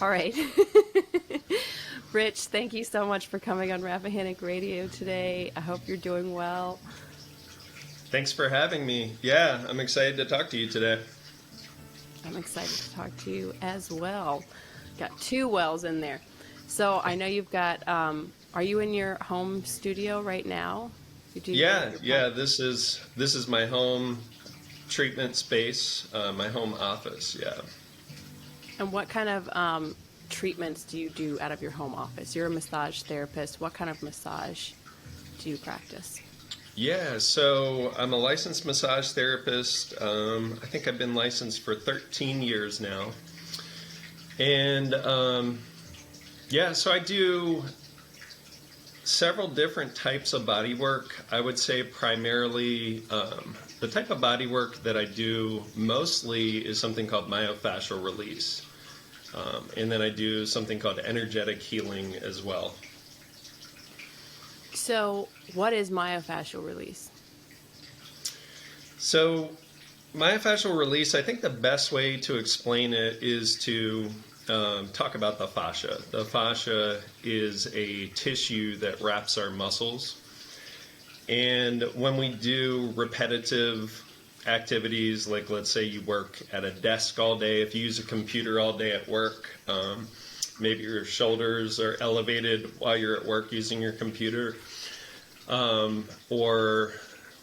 All right. Rich, thank you so much for coming on Rappahannock Radio today. I hope you're doing well. Thanks for having me. Yeah, I'm excited to talk to you today. I'm excited to talk to you as well. Got two wells in there. So I know you've got, are you in your home studio right now? Yeah. This is my home treatment space, my home office. Yeah. And what kind of treatments do you do out of your home office? You're a massage therapist. What kind of massage do you practice? Yeah, so I'm a licensed massage therapist. I think I've been licensed for 13 years now. And so I do several different types of body work. I would say primarily the type of body work that I do mostly is something called myofascial release. And then I do something called energetic healing as well. So what is myofascial release? So myofascial release, I think the best way to explain it is to talk about the fascia. The fascia is a tissue that wraps our muscles. And when we do repetitive activities, like let's say you work at a desk all day, if you use a computer all day at work, maybe your shoulders are elevated while you're at work using your computer, or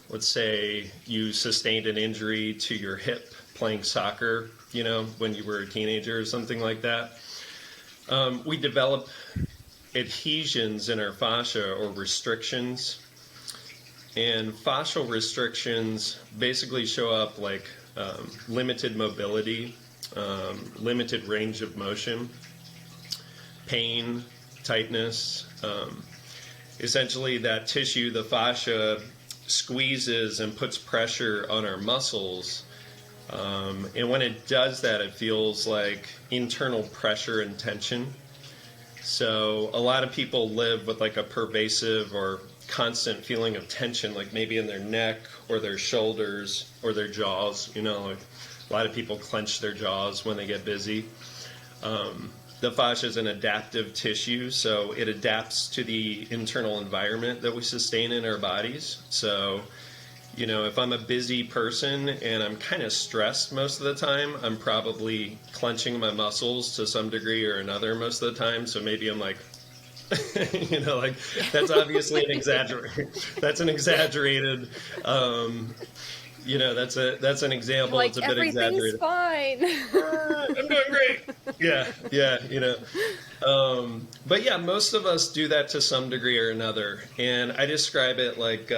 let's say you sustained an injury to your hip playing soccer, when you were a teenager or something like that. We develop adhesions in our fascia or restrictions. And fascial restrictions basically show up like limited mobility, limited range of motion, pain, tightness. Essentially, that tissue, the fascia, squeezes and puts pressure on our muscles. And when it does that, it feels like internal pressure and tension. So a lot of people live with like a pervasive or constant feeling of tension, like maybe in their neck or their shoulders or their jaws. Like a lot of people clench their jaws when they get busy. The fascia is an adaptive tissue, so it adapts to the internal environment that we sustain in our bodies. So, if I'm a busy person and I'm kind of stressed most of the time, I'm probably clenching my muscles to some degree or another most of the time. So maybe I'm like, that's obviously that's an exaggerated, that's an example. Like, it's a bit exaggerated. Everything's fine. I'm doing great. Yeah. But yeah, most of us do that to some degree or another. And I describe it like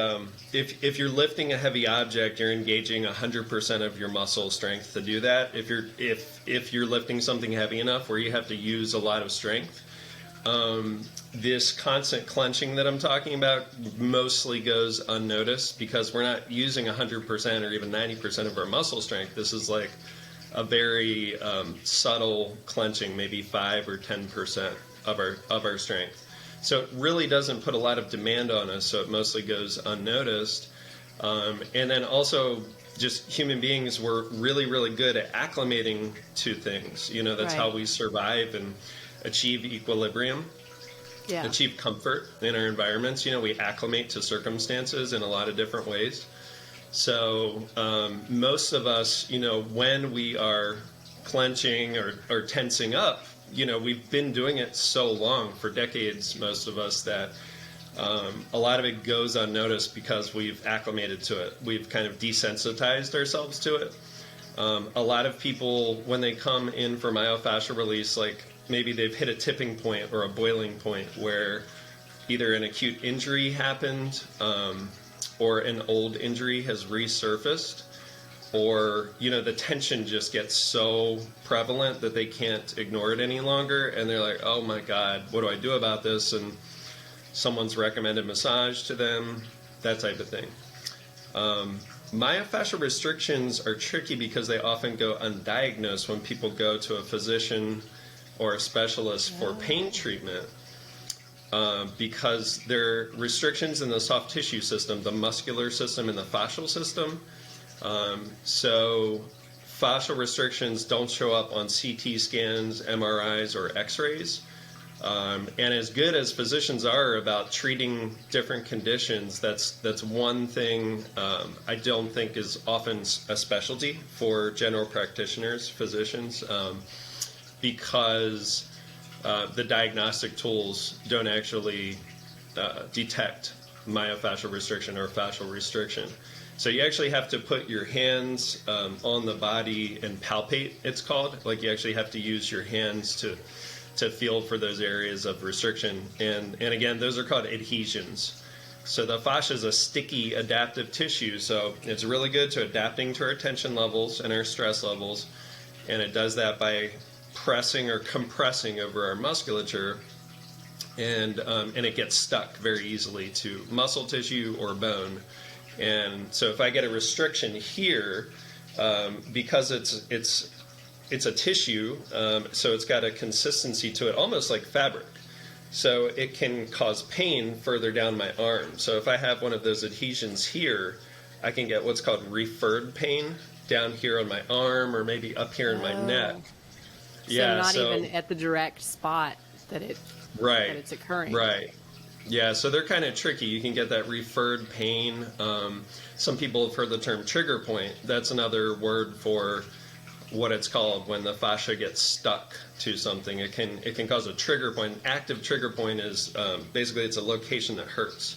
if you're lifting a heavy object, you're engaging 100% of your muscle strength to do that. If you're lifting something heavy enough where you have to use a lot of strength, this constant clenching that I'm talking about mostly goes unnoticed because we're not using 100% or even 90% of our muscle strength. This is like a very subtle clenching, maybe 5 or 10% of our strength. So it really doesn't put a lot of demand on us, so it mostly goes unnoticed. And then also, just human beings, we're really, really good at acclimating to things. That's right. How we survive and achieve equilibrium, achieve comfort in our environments. We acclimate to circumstances in a lot of different ways. So most of us, when we are clenching or tensing up, we've been doing it so long, for decades, most of us, that a lot of it goes unnoticed because we've acclimated to it. We've kind of desensitized ourselves to it. A lot of people, when they come in for myofascial release, like maybe they've hit a tipping point or a boiling point where either an acute injury happened, or an old injury has resurfaced, or the tension just gets so prevalent that they can't ignore it any longer, and they're like, oh my god, what do I do about this? And someone's recommended massage to them, that type of thing. Myofascial restrictions are tricky because they often go undiagnosed when people go to a physician or a specialist for pain treatment. Because there are restrictions in the soft tissue system, the muscular system, and the fascial system. So fascial restrictions don't show up on CT scans, MRIs, or X-rays. And as good as physicians are about treating different conditions, that's one thing I don't think is often a specialty for general practitioners, physicians, because the diagnostic tools don't actually detect myofascial restriction or fascial restriction. So you actually have to put your hands on the body and palpate, it's called. Like you actually have to use your hands to feel for those areas of restriction. And again, those are called adhesions. So the fascia is a sticky adaptive tissue, so it's really good to adapting to our tension levels and our stress levels. And it does that by pressing or compressing over our musculature, and it gets stuck very easily to muscle tissue or bone. And so if I get a restriction here, because it's a tissue, so it's got a consistency to it, almost like fabric. So it can cause pain further down my arm. So if I have one of those adhesions here, I can get what's called referred pain down here on my arm or maybe up here in my neck. So not even at the direct spot that it's occurring. Right. Yeah, so they're kind of tricky. You can get that referred pain. Some people have heard the term trigger point. That's another word for what it's called when the fascia gets stuck to something. It can cause a trigger point. An active trigger point is basically it's a location that hurts.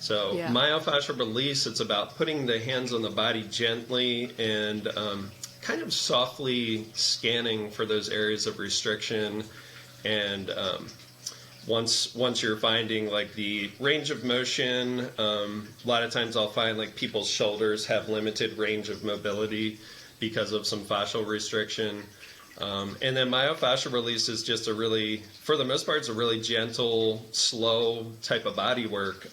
So myofascial release, it's about putting the hands on the body gently and kind of softly scanning for those areas of restriction. And once you're finding like the range of motion, a lot of times I'll find like people's shoulders have limited range of mobility because of some fascial restriction. And then myofascial release is just for the most part, it's a really gentle, slow type of body work.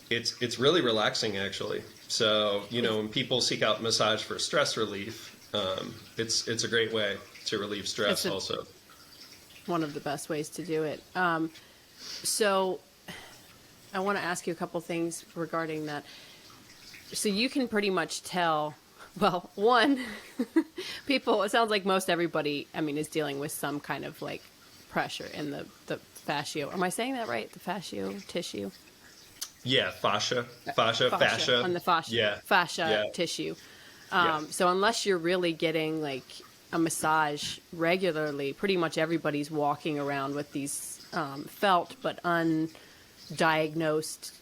It's really relaxing, actually. So, when people seek out massage for stress relief, it's a great way to relieve stress also. One of the best ways to do it. So I want to ask you a couple things regarding that. So you can pretty much tell, well, one, it sounds like most everybody, is dealing with some kind of like pressure in the fascio. Am I saying that right? The fascio tissue? Yeah, fascia. On the fascia tissue. So unless you're really getting like a massage regularly, pretty much everybody's walking around with these felt but undiagnosed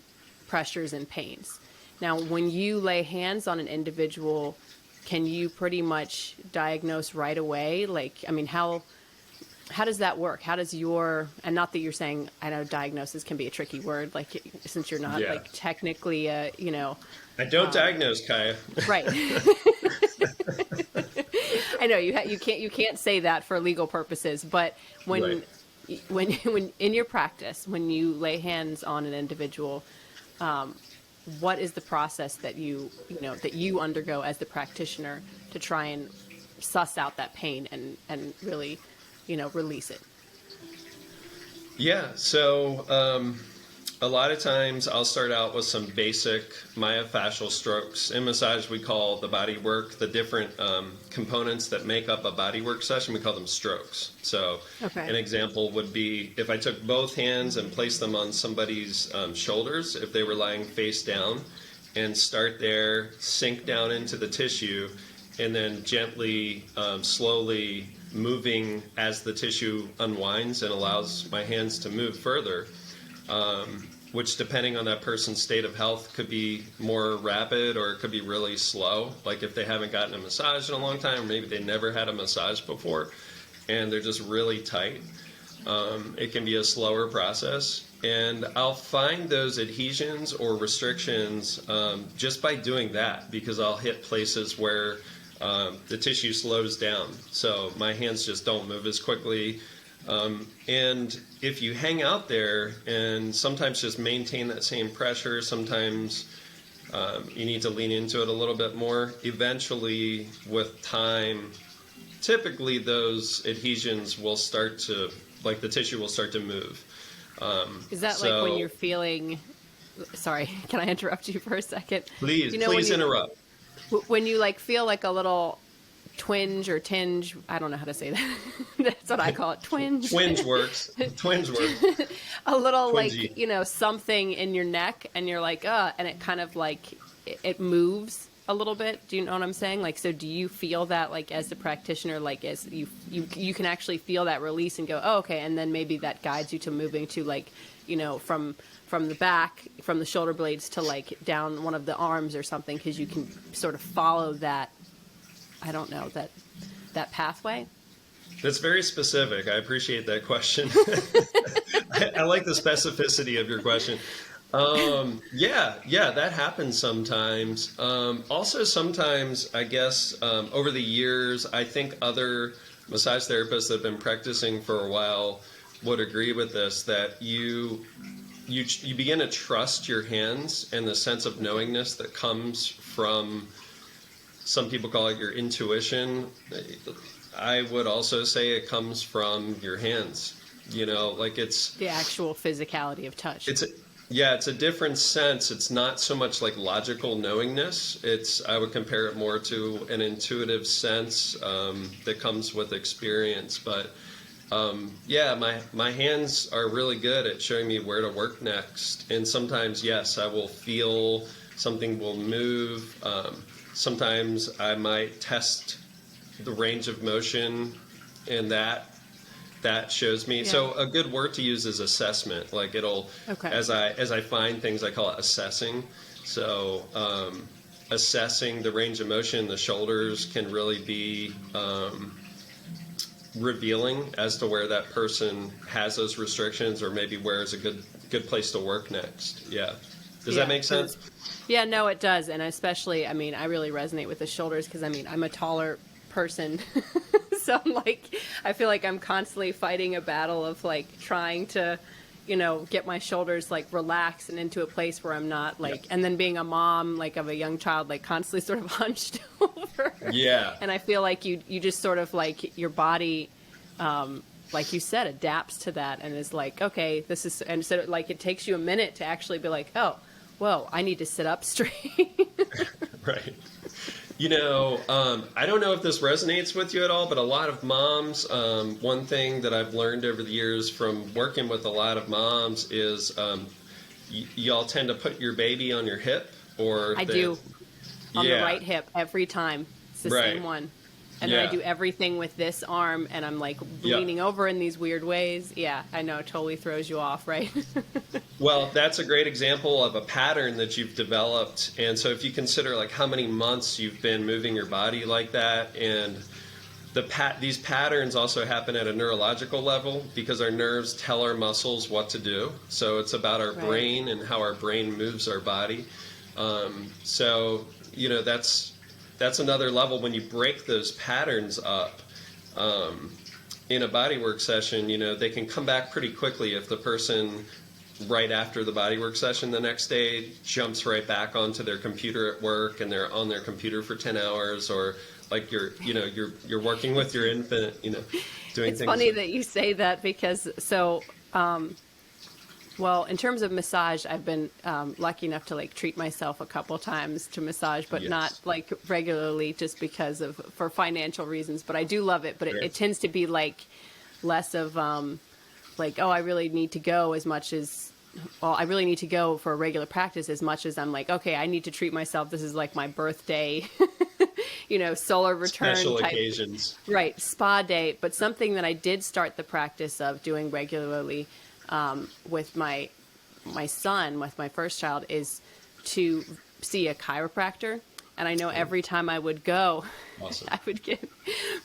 pressures and pains. Now, when you lay hands on an individual, can you pretty much diagnose right away? Like, how does that work? How does and not that you're saying, I know diagnosis can be a tricky word, like since you're not like technically, I don't diagnose, Kaya. Right. I know you can't say that for legal purposes, but when in your practice, when you lay hands on an individual, what is the process that you undergo as the practitioner to try and suss out that pain and really, release it? Yeah. So, a lot of times I'll start out with some basic myofascial strokes. In massage, we call the body work, the different components that make up a body work session, we call them strokes. So an example would be if I took both hands and placed them on somebody's shoulders, if they were lying face down, and start there, sink down into the tissue, and then gently, slowly moving as the tissue unwinds and allows my hands to move further. Which, depending on that person's state of health, could be more rapid or it could be really slow. Like if they haven't gotten a massage in a long time, or maybe they never had a massage before, and they're just really tight. It can be a slower process. And I'll find those adhesions or restrictions just by doing that, because I'll hit places where the tissue slows down. So my hands just don't move as quickly. And if you hang out there and sometimes just maintain that same pressure, sometimes you need to lean into it a little bit more. Eventually, with time, typically those adhesions will start to, like the tissue will start to move. Is that like when you're feeling, sorry, can I interrupt you for a second? Please interrupt. When you like feel like a little twinge or tinge, I don't know how to say that. That's what I call it, twinge. Twinge works. Twinge works. A little Twingy. like, something in your neck and you're like, and it kind of like, it moves a little bit. Do you know what I'm saying? Like, so do you feel that like as the practitioner, like as you can actually feel that release and go, oh, okay. And then maybe that guides you to moving to like, from the back, from the shoulder blades to like down one of the arms or something. 'Cause you can sort of follow that, I don't know, that pathway. That's very specific. I appreciate that question. I like the specificity of your question. Yeah, that happens sometimes. Also, sometimes, I guess, over the years, I think other massage therapists that have been practicing for a while would agree with this, that you begin to trust your hands and the sense of knowingness that comes from, some people call it your intuition. I would also say it comes from your hands. Like it's The actual physicality of touch. it's a different sense. It's not so much like logical knowingness. I would compare it more to an intuitive sense that comes with experience. But my hands are really good at showing me where to work next. And sometimes, yes, I will feel something will move. Sometimes I might test the range of motion, and that shows me. Yeah. So a good word to use is assessment. Like it'll, Okay. as I find things, I call it assessing. So assessing the range of motion in the shoulders can really be revealing as to where that person has those restrictions, or maybe where is a good place to work next. Yeah. Does that make sense? Yeah, no, it does. And especially, I really resonate with the shoulders because, I'm a taller person. So I'm like, I feel like I'm constantly fighting a battle of like trying to, get my shoulders like relaxed and into a place where I'm not like, and then being a mom, like of a young child, like constantly sort of hunched over. Yeah. And I feel like you just sort of like your body, like you said, adapts to that and is like, okay, this is, and so like it takes you a minute to actually be like, oh, whoa, I need to sit up straight. Right. I don't know if this resonates with you at all, but a lot of moms, one thing that I've learned over the years from working with a lot of moms is y'all tend to put your baby on your hip, or I do. On Yeah. the right hip every time. It's the Right. same one. And then Yeah. I do everything with this arm and I'm like leaning over in these weird ways. Yeah, I know, it totally throws you off, right? Well, that's a great example of a pattern that you've developed. And so if you consider like how many months you've been moving your body like that, and these patterns also happen at a neurological level because our nerves tell our muscles what to do. So it's about our Right. brain and how our brain moves our body. So, that's another level when you break those patterns up. In a bodywork session, they can come back pretty quickly if the person right after the bodywork session the next day jumps right back onto their computer at work and they're on their computer for 10 hours, or like you're working with your infant, doing It's things. funny that you say that because well, in terms of massage, I've been lucky enough to like treat myself a couple times to massage, but Yes. not like regularly just because for financial reasons. But I do love it. But Sure. it tends to be like less of like, oh, I really need to go as much as, well, I really need to go for a regular practice as much as I'm like, okay, I need to treat myself. This is like my birthday, solar return Special type. occasions. Right, spa day, but something that I did start the practice of doing regularly with my son, with my first child, is to see a chiropractor. And I know every time I would go, Awesome. I would get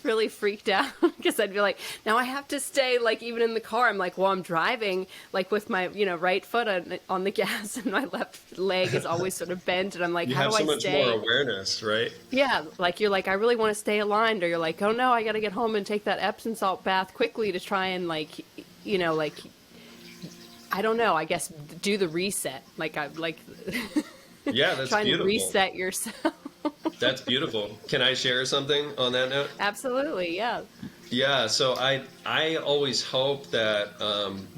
really freaked out because I'd be like, now I have to stay, like, even in the car. I'm like, well, I'm driving, like, with my, right foot on the gas and my left leg is always sort of bent. And I'm like, You how have do so I much stay? more awareness, right? Yeah, like you're like, I really want to stay aligned, or you're like, oh no, I got to get home and take that Epsom salt bath quickly to try and I don't know, I guess do the reset. Yeah, that's trying beautiful. to reset yourself. That's beautiful. Can I share something on that note? Absolutely, yeah. Yeah, so I always hope that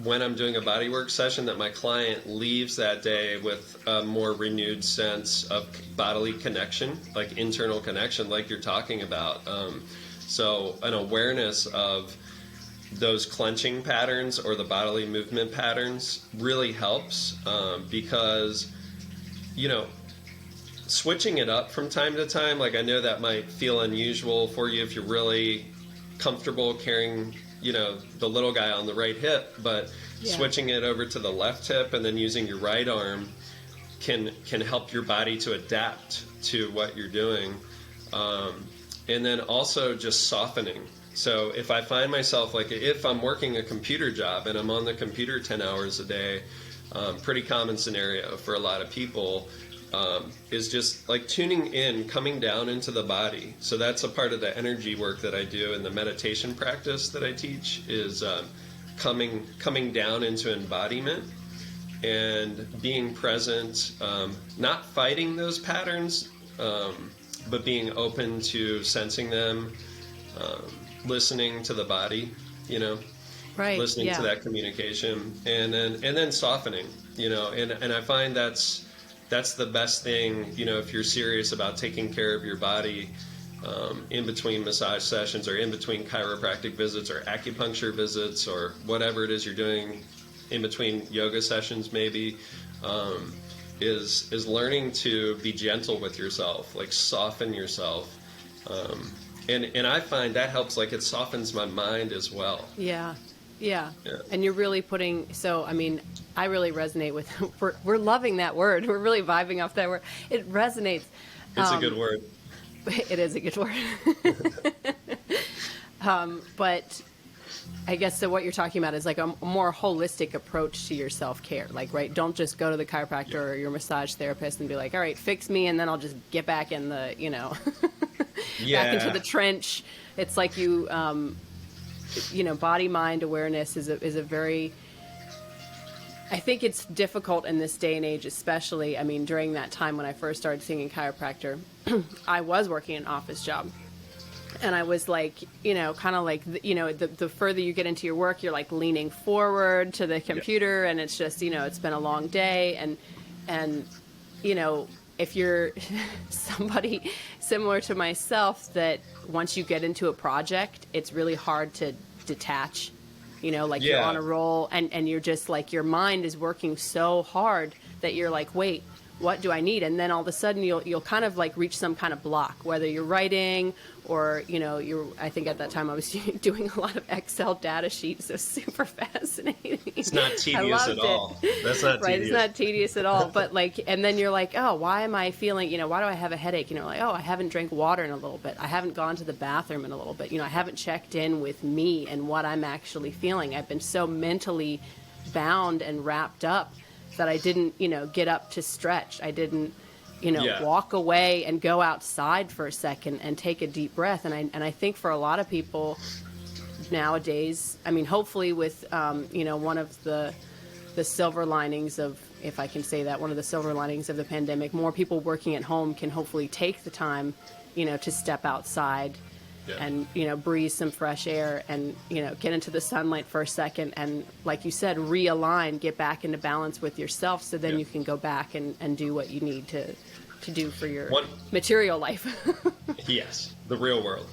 when I'm doing a bodywork session, that my client leaves that day with a more renewed sense of bodily connection, like internal connection, like you're talking about. So an awareness of those clenching patterns or the bodily movement patterns really helps, because, you know, switching it up from time to time, like I know that might feel unusual for you if you're really comfortable carrying, you know, the little guy on the right hip, but Yeah. switching it over to the left hip and then using your right arm can help your body to adapt to what you're doing. And then also just softening. So if I find myself, like if I'm working a computer job and I'm on the computer 10 hours a day, pretty common scenario for a lot of people, is just like tuning in, coming down into the body. So that's a part of the energy work that I do in the meditation practice that I teach, is coming down into embodiment and being present, not fighting those patterns, but being open to sensing them, listening to the body, you know, Right. listening Yeah. to that communication, and then softening, you know, and I find that's the best thing, you know, if you're serious about taking care of your body, in between massage sessions or in between chiropractic visits or acupuncture visits or whatever it is you're doing in between yoga sessions, maybe, is learning to be gentle with yourself, like soften yourself. And I find that helps, like it softens my mind as well. Yeah. Yeah. Yeah. And you're really putting, so, I mean, I really resonate with, we're loving that word. We're really vibing off that word. It resonates. It's a good word. It is a good word. But I guess so what you're talking about is like a more holistic approach to your self-care. Like, right, don't just go to the chiropractor or your massage therapist and be like, all right, fix me, and then I'll just get back in the, you know, back into the trench. It's like you know, body-mind awareness is a very, I think it's difficult in this day and age, especially, I mean, during that time when I first started seeing a chiropractor, I was working an office job. And I was like, you know, kind of like, you know, the further you get into your work, you're like leaning forward to the computer, and it's just, you know, it's been a long day. And, you know, if you're somebody similar to myself, that once you get into a project, it's really hard to detach, you know, like you're on a roll, and you're just like, your mind is working so hard that you're like, wait, what do I need? And then all of a sudden you'll kind of like reach some kind of block, whether you're writing or, you know, I think at that time I was doing a lot of Excel data sheets. So super fascinating. It's not tedious at all. That's not Right. tedious. It's not tedious at all. But like, and then you're like, oh, why am I feeling, you know, why do I have a headache? You know, like, oh, I haven't drank water in a little bit. I haven't gone to the bathroom in a little bit. You know, I haven't checked in with me and what I'm actually feeling. I've been so mentally bound and wrapped up that I didn't, you know, get up to stretch. I didn't, you know, walk away and go outside for a second and take a deep breath. And I think for a lot of people nowadays, I mean, hopefully with, you know, one of the silver linings of, if I can say that, one of the silver linings of the pandemic, more people working at home can hopefully take the time, you know, to step outside and, you know, breathe some fresh air and, you know, get into the sunlight for a second. And like you said, realign, get back into balance with yourself. So then you can go back and do what you need to do for your material life. Yes. The real world.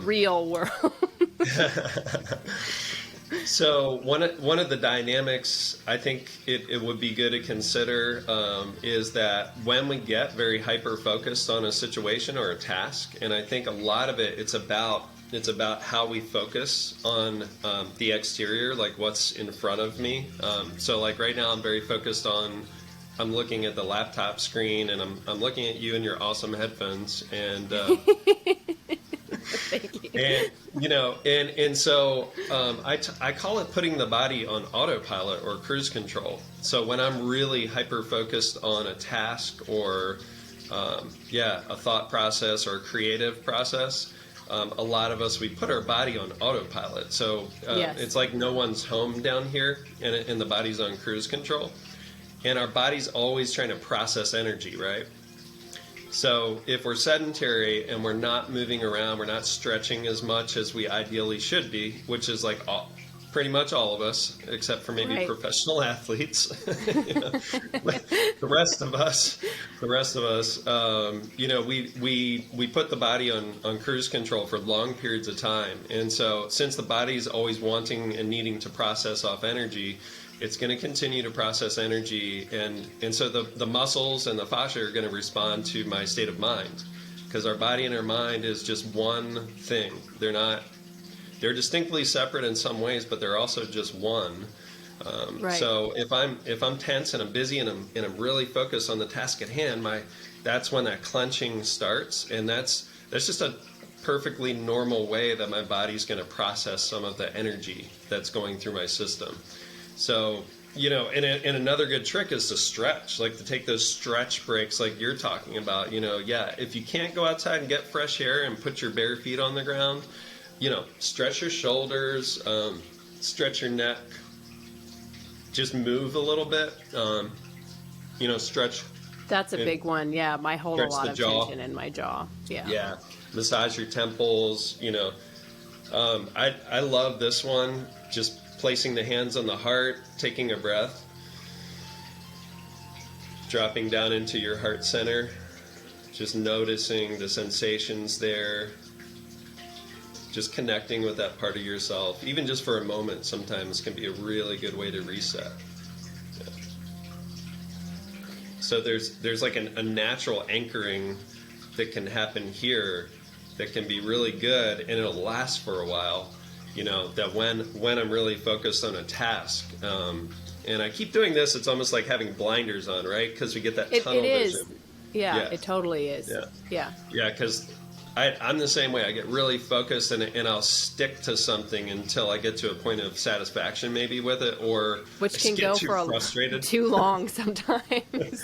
Real world. So one of the dynamics I think it would be good to consider, is that when we get very hyper focused on a situation or a task, and I think a lot of it's about how we focus on the exterior, like what's in front of me. So like right now I'm very focused on, I'm looking at the laptop screen, and I'm looking at you and your awesome headphones, and Thank you. and you know, and so I call it putting the body on autopilot or cruise control. So when I'm really hyper focused on a task or a thought process or a creative process, a lot of us, we put our body on autopilot. So it's like no one's home down here, and the body's on cruise control, and our body's always trying to process energy, right? So if we're sedentary and we're not moving around, we're not stretching as much as we ideally should be, which is like pretty much all of us, except for maybe Right. professional athletes. You know, but the rest of us, we put the body on cruise control for long periods of time, and so since the body's always wanting and needing to process off energy, it's going to continue to process energy, and so the muscles and the fascia are going to respond to my state of mind, because our body and our mind is just one thing. They're distinctly separate in some ways, but they're also just one. Right. So if I'm tense and I'm busy and I'm really focused on the task at hand, that's when that clenching starts, and that's just a perfectly normal way that my body's going to process some of the energy that's going through my system. So, and another good trick is to stretch, like to take those stretch breaks like you're talking about. If you can't go outside and get fresh air and put your bare feet on the ground, stretch your shoulders, stretch your neck, just move a little bit, stretch. That's a big one. Yeah, I hold a Stretch lot the of jaw. tension in my jaw. Yeah. Yeah, massage your temples. I love this one. Just placing the hands on the heart, taking a breath, dropping down into your heart center, just noticing the sensations there, just connecting with that part of yourself, even just for a moment, sometimes can be a really good way to reset. Yeah. So there's like a natural anchoring that can happen here that can be really good, and it'll last for a while. That when I'm really focused on a task, and I keep doing this, it's almost like having blinders on, right? Because we get that tunnel vision. Yeah, Yeah. it totally is. Yeah. Yeah, because I'm the same way. I get really focused, and I'll stick to something until I get to a point of satisfaction, maybe with it, or Which I can just get go too for frustrated. too long sometimes.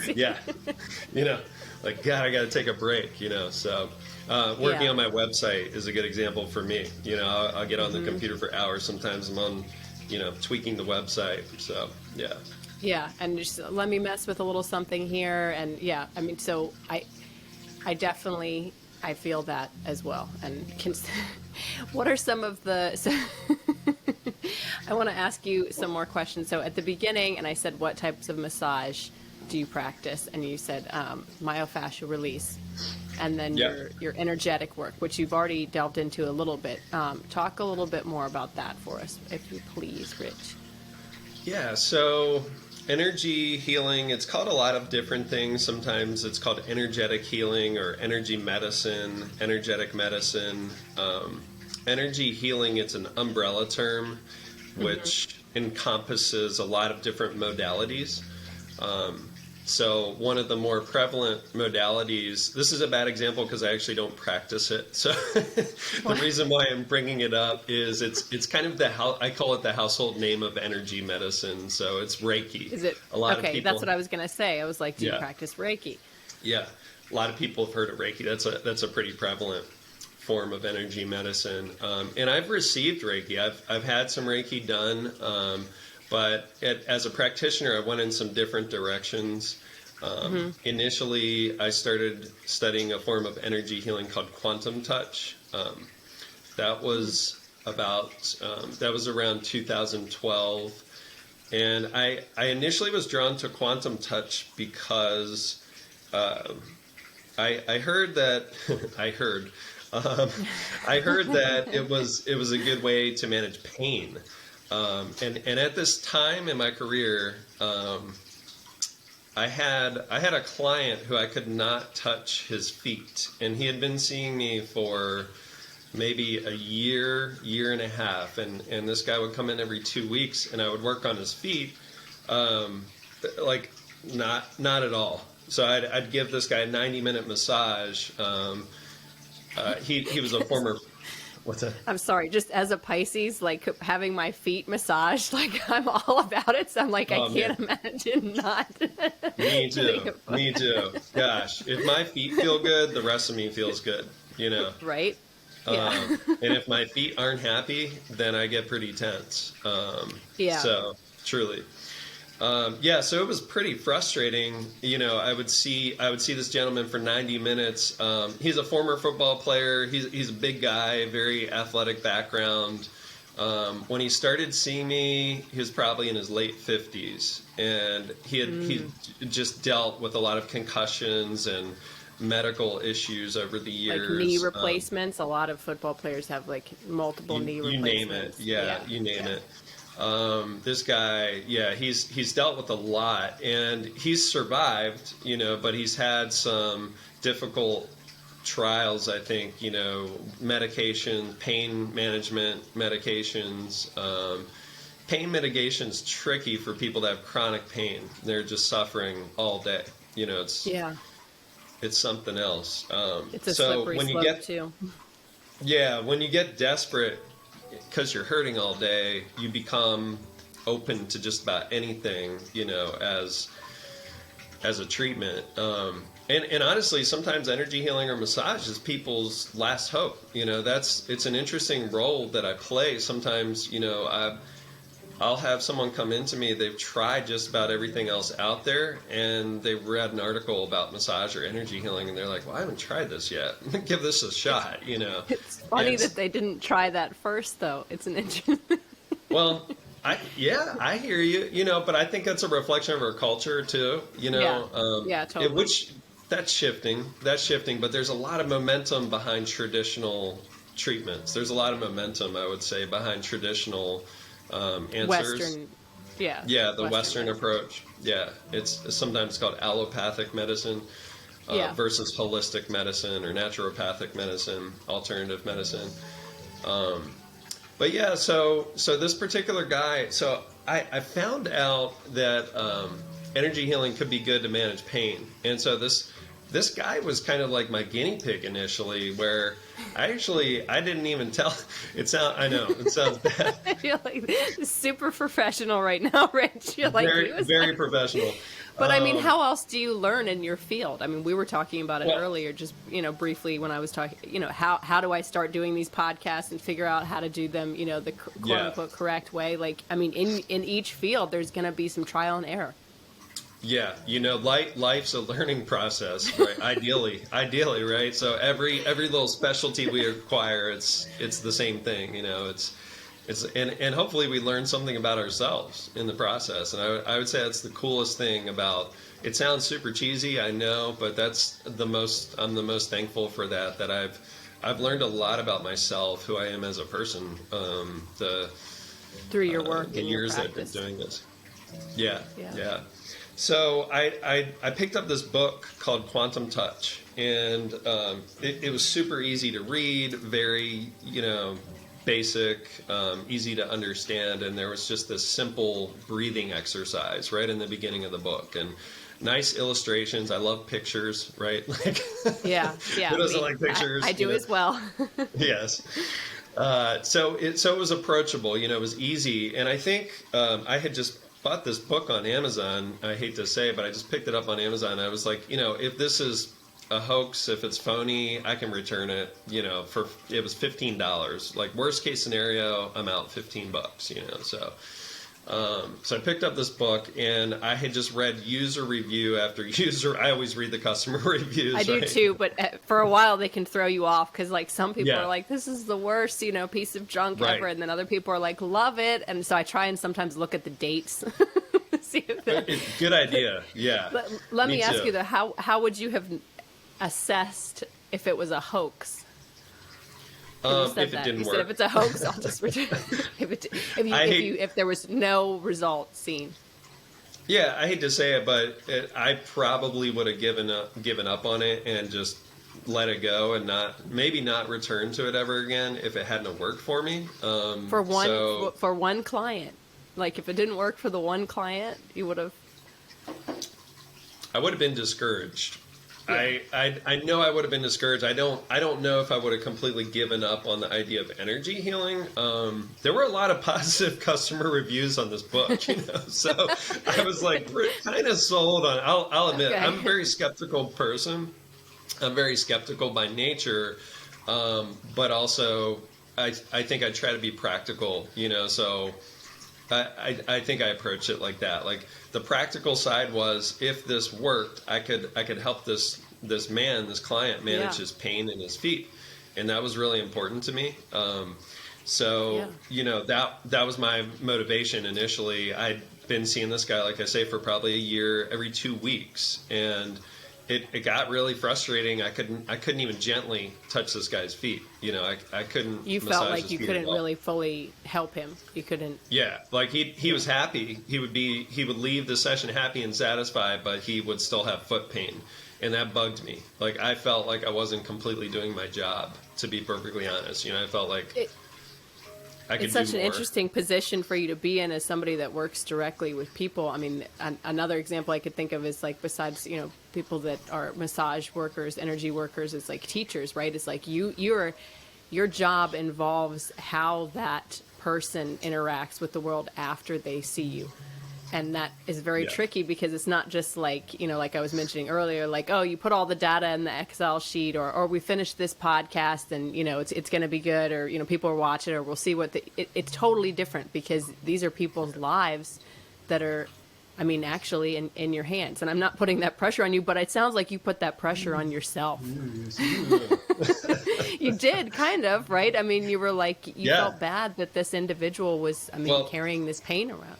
Yeah, like God, I got to take a break. So working Yeah. on my website is a good example for me. I'll get on the computer for hours. Sometimes I'm on, tweaking the website. So yeah. Yeah, and just let me mess with a little something here, and so I definitely feel that as well. And what are some of the? So I want to ask you some more questions. So at the beginning, and I said, what types of massage do you practice? And you said myofascial release, and then your energetic work, which you've already delved into a little bit. Talk a little bit more about that for us, if you please, Rich. Yeah, so energy healing, it's called a lot of different things. Sometimes it's called energetic healing or energy medicine, energetic medicine. Energy healing, it's an umbrella term which encompasses a lot of different modalities. So one of the more prevalent modalities, this is a bad example because I actually don't practice it. So the reason why I'm bringing it up is it's kind of I call it the household name of energy medicine. So it's Reiki. Is it? A lot okay, of people, that's what I was going to say. I was like, do you Yeah. practice Reiki? Yeah, a lot of people have heard of Reiki. That's a pretty prevalent form of energy medicine. And I've received Reiki. I've had some Reiki done. But as a practitioner, I went in some different directions. Initially, I started studying a form of energy healing called quantum touch. That was around 2012. And I initially was drawn to quantum touch because I heard that I heard that it was a good way to manage pain. And at this time in my career, I had a client who I could not touch his feet, and he had been seeing me for maybe a year and a half, and this guy would come in every 2 weeks, and I would work on his feet, like not at all. So I'd give this guy a 90-minute massage. He was a former. What's that? I'm sorry, just as a Pisces, like having my feet massaged, like I'm all about it. So I'm like, I can't imagine not. Me too. Me too. Gosh, if my feet feel good, the rest of me feels good. Right? Yeah. And if my feet aren't happy, then I get pretty tense. Yeah. So truly. Yeah, so it was pretty frustrating. I would see this gentleman for 90 minutes. He's a former football player. He's a big guy, very athletic background. When he started seeing me, he was probably in his late 50s, and he just dealt with a lot of concussions and medical issues over the years. Like knee replacements. A lot of football players have like multiple knee You name it. replacements. Yeah, you name it. This guy, yeah, he's dealt with a lot, and he's survived, but he's had some difficult trials, I think, medication, pain management medications. Pain mitigation's tricky for people that have chronic pain. They're just suffering all day. It's something else. It's a so slippery when you slope get, too. Yeah, when you get desperate because you're hurting all day, you become open to just about anything, as a treatment. And honestly, sometimes energy healing or massage is people's last hope. It's an interesting role that I play. Sometimes, I'll have someone come into me, they've tried just about everything else out there, and they read an article about massage or energy healing, and they're like, well, I haven't tried this yet. Give this a shot, It's funny that they didn't try that first, though. It's an interesting... Well, I hear you, but I think that's a reflection of our culture, too, Yeah, totally. Which, that's shifting, but there's a lot of momentum behind traditional treatments. There's a lot of momentum, I would say, behind traditional answers. Western, yeah, the Western medicine. approach. Yeah, it's sometimes called allopathic medicine versus holistic medicine or naturopathic medicine, alternative medicine. But yeah, so this particular guy, so I found out that energy healing could be good to manage pain, and so this guy was kind of like my guinea pig initially, where I didn't even tell. I know it sounds bad. I feel like super professional right now, Rich. You're like, very professional. But I mean, how else do you learn in your field? I mean, we were talking about it earlier, just briefly when I was talking. How do I start doing these podcasts and figure out how to do them? The quote unquote correct way. Like, I mean, in each field, there's going to be some trial and error. Yeah, life's a learning process, right? Ideally, right? So every little specialty we acquire, it's the same thing, and hopefully we learn something about ourselves in the process. And I would say that's the coolest thing about it. Sounds super cheesy, I know, but I'm the most thankful for that I've learned a lot about myself, who I am as a person, through your work the and years your that I've been practice. doing this. Yeah. So I picked up this book called Quantum Touch, and it was super easy to read, very, basic, easy to understand, and there was just this simple breathing exercise right in the beginning of the book, and nice illustrations. I love pictures, right? Like, yeah. Who doesn't like pictures? I do as well. Yes. So it was approachable, it was easy, and I think I had just bought this book on Amazon. I hate to say it, but I just picked it up on Amazon. I was like, if this is a hoax, if it's phony, I can return it. It was $15. Like worst case scenario, I'm out $15. So I picked up this book, and I had just read user review after user. I always read the customer reviews. I do right? too, but for a while they can throw you off because like some people Yeah. are like, this is the worst, piece of junk Right. ever, and then other people are like, love it. And so I try and sometimes look at the dates. See if Good idea. Yeah. But let me ask too. you though, how would you have assessed if it was a hoax? You said If it that. didn't You work. said if it's a hoax, I'll just return. If there was no result seen. Yeah, I hate to say it, but I probably would have given up on it and just let it go and maybe not return to it ever again if it hadn't worked for me. For one client, like if it didn't work for the one client, you would have. I would have been discouraged. Yeah. I know I would have been discouraged. I don't know if I would have completely given up on the idea of energy healing. There were a lot of positive customer reviews on this book, so I was like kind of sold on. I'll admit, Okay. I'm a very skeptical person. I'm very skeptical by nature, but also I think I try to be practical, so I think I approached it like that. Like the practical side was, if this worked, I could help this client manage Yeah. his pain in his feet, and that was really important to me. So Yeah. you know, that was my motivation initially. I'd been seeing this guy, like I say, for probably a year, every 2 weeks, and it got really frustrating. I couldn't even gently touch this guy's feet. You know, I couldn't. You massage felt like his you feet couldn't at all. really fully help him. You couldn't. Yeah, like he was happy. He would leave the session happy and satisfied, but he would still have foot pain, and that bugged me. Like I felt like I wasn't completely doing my job, to be perfectly honest. You know, I felt like I could It's such do an more. interesting position for you to be in as somebody that works directly with people. I mean, another example I could think of is like, besides, you know, people that are massage workers, energy workers, it's like teachers, right? It's like your job involves how that person interacts with the world after they see you. And that is very Yeah. tricky, because it's not just like, you know, like I was mentioning earlier, like, oh, you put all the data in the Excel sheet, or we finished this podcast and, you know, it's going to be good, or, you know, people are watching, or we'll see what it's totally different, because these are people's lives that are, I mean, actually in your hands. And I'm not putting that pressure on you, but it sounds like you put that pressure on yourself. You did, kind of, right? I mean, you were like, you Yeah. felt bad that this individual was, I mean, Well- carrying this pain around.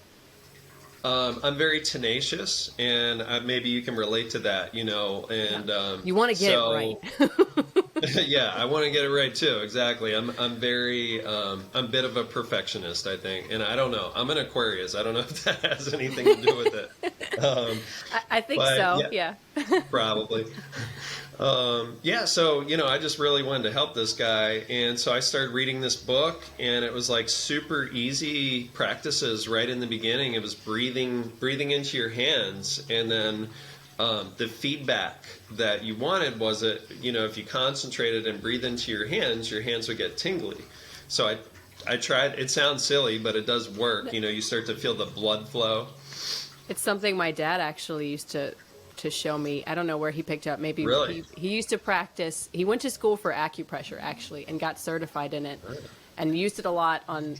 I'm very tenacious, and maybe you can relate to that, you know. And You want to get so- it right. Yeah, I want to get it right too. Exactly. I'm very I'm a bit of a perfectionist, I think, and I don't know. I'm an Aquarius. I don't know if that has anything to do with it. I think But, so. yeah. Yeah. Probably. Yeah, so, you know, I just really wanted to help this guy. And so I started reading this book, and it was like super easy practices right in the beginning. It was breathing into your hands. And then the feedback that you wanted was that, you know, if you concentrated and breathe into your hands would get tingly. So I tried. It sounds silly, but it does work. You know, you start to feel the blood flow. It's something my dad actually used to show me. I don't know where he picked up. Maybe Really? he used to practice. He went to school for acupressure, actually, and got certified in it, and used it a lot on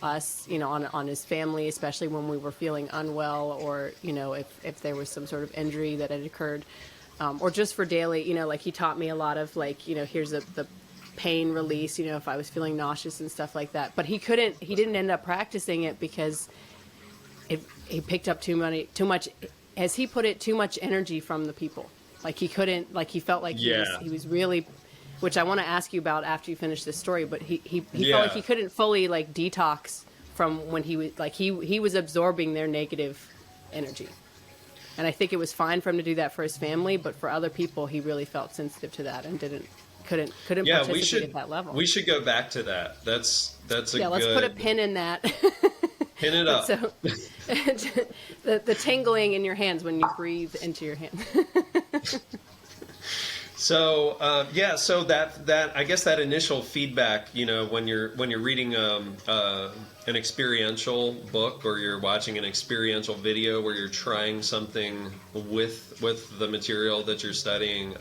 us, you know, on his family, especially when we were feeling unwell, or, you know, if there was some sort of injury that had occurred, or just for daily, you know, like he taught me a lot of, like, you know, here's the pain release, you know, if I was feeling nauseous and stuff like that. But he didn't end up practicing it, because he picked up too much, as he put it, too much energy from the people. Like he couldn't, like he felt like Yeah. he was really, which I want to ask you about after you finish this story, but he Yeah. felt like he couldn't fully like detox from when he was like, he was absorbing their negative energy. And I think it was fine for him to do that for his family, but for other people, he really felt sensitive to that and couldn't Yeah, participate at that level. we should go back to that. That's a yeah, good. let's put a pin in that. Pin it up. So, the tingling in your hands when you breathe into your hands. So yeah, so that I guess that initial feedback, you know, when you're reading an experiential book, or you're watching an experiential video where you're trying something with the material that you're studying,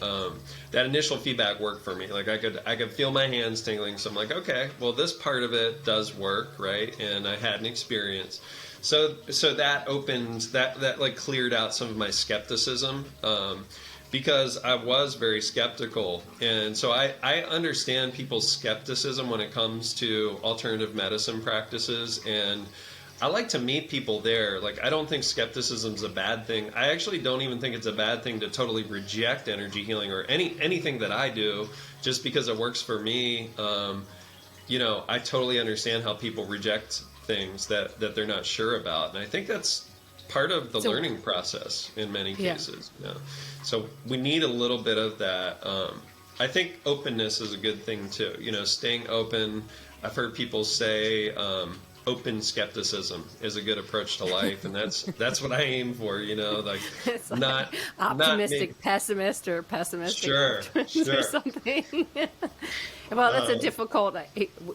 that initial feedback worked for me. Like I could feel my hands tingling, so I'm like, okay, well, this part of it does work, right? And I had an experience. So that opened that like cleared out some of my skepticism. Because I was very skeptical. And so I understand people's skepticism when it comes to alternative medicine practices. And I like to meet people there. Like, I don't think skepticism's a bad thing. I actually don't even think it's a bad thing to totally reject energy healing or anything that I do just because it works for me. You know, I totally understand how people reject things that they're not sure about. And I think that's part of the learning process in many cases. Yeah. So we need a little bit of that. I think openness is a good thing too. You know, staying open. I've heard people say open skepticism is a good approach to life, and that's what I aim for. You know, like It's like not optimistic pessimist or pessimistic Sure, optimist or sure. something. Well, that's a difficult.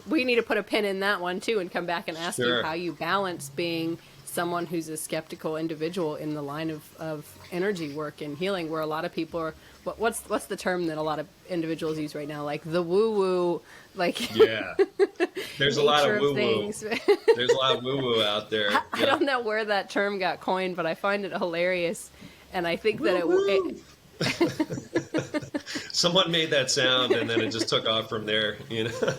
We need to put a pin in that one too, and come back and ask you Sure. how you balance being someone who's a skeptical individual in the line of energy work and healing, where a lot of people are, what's the term that a lot of individuals use right now? Like the woo-woo, like Yeah. There's a lot nature of of woo-woo. things. There's a lot of woo-woo out there. I Yeah. don't know where that term got coined, but I find it hilarious. And I think that it Someone made that sound and then it just took off from there, you know?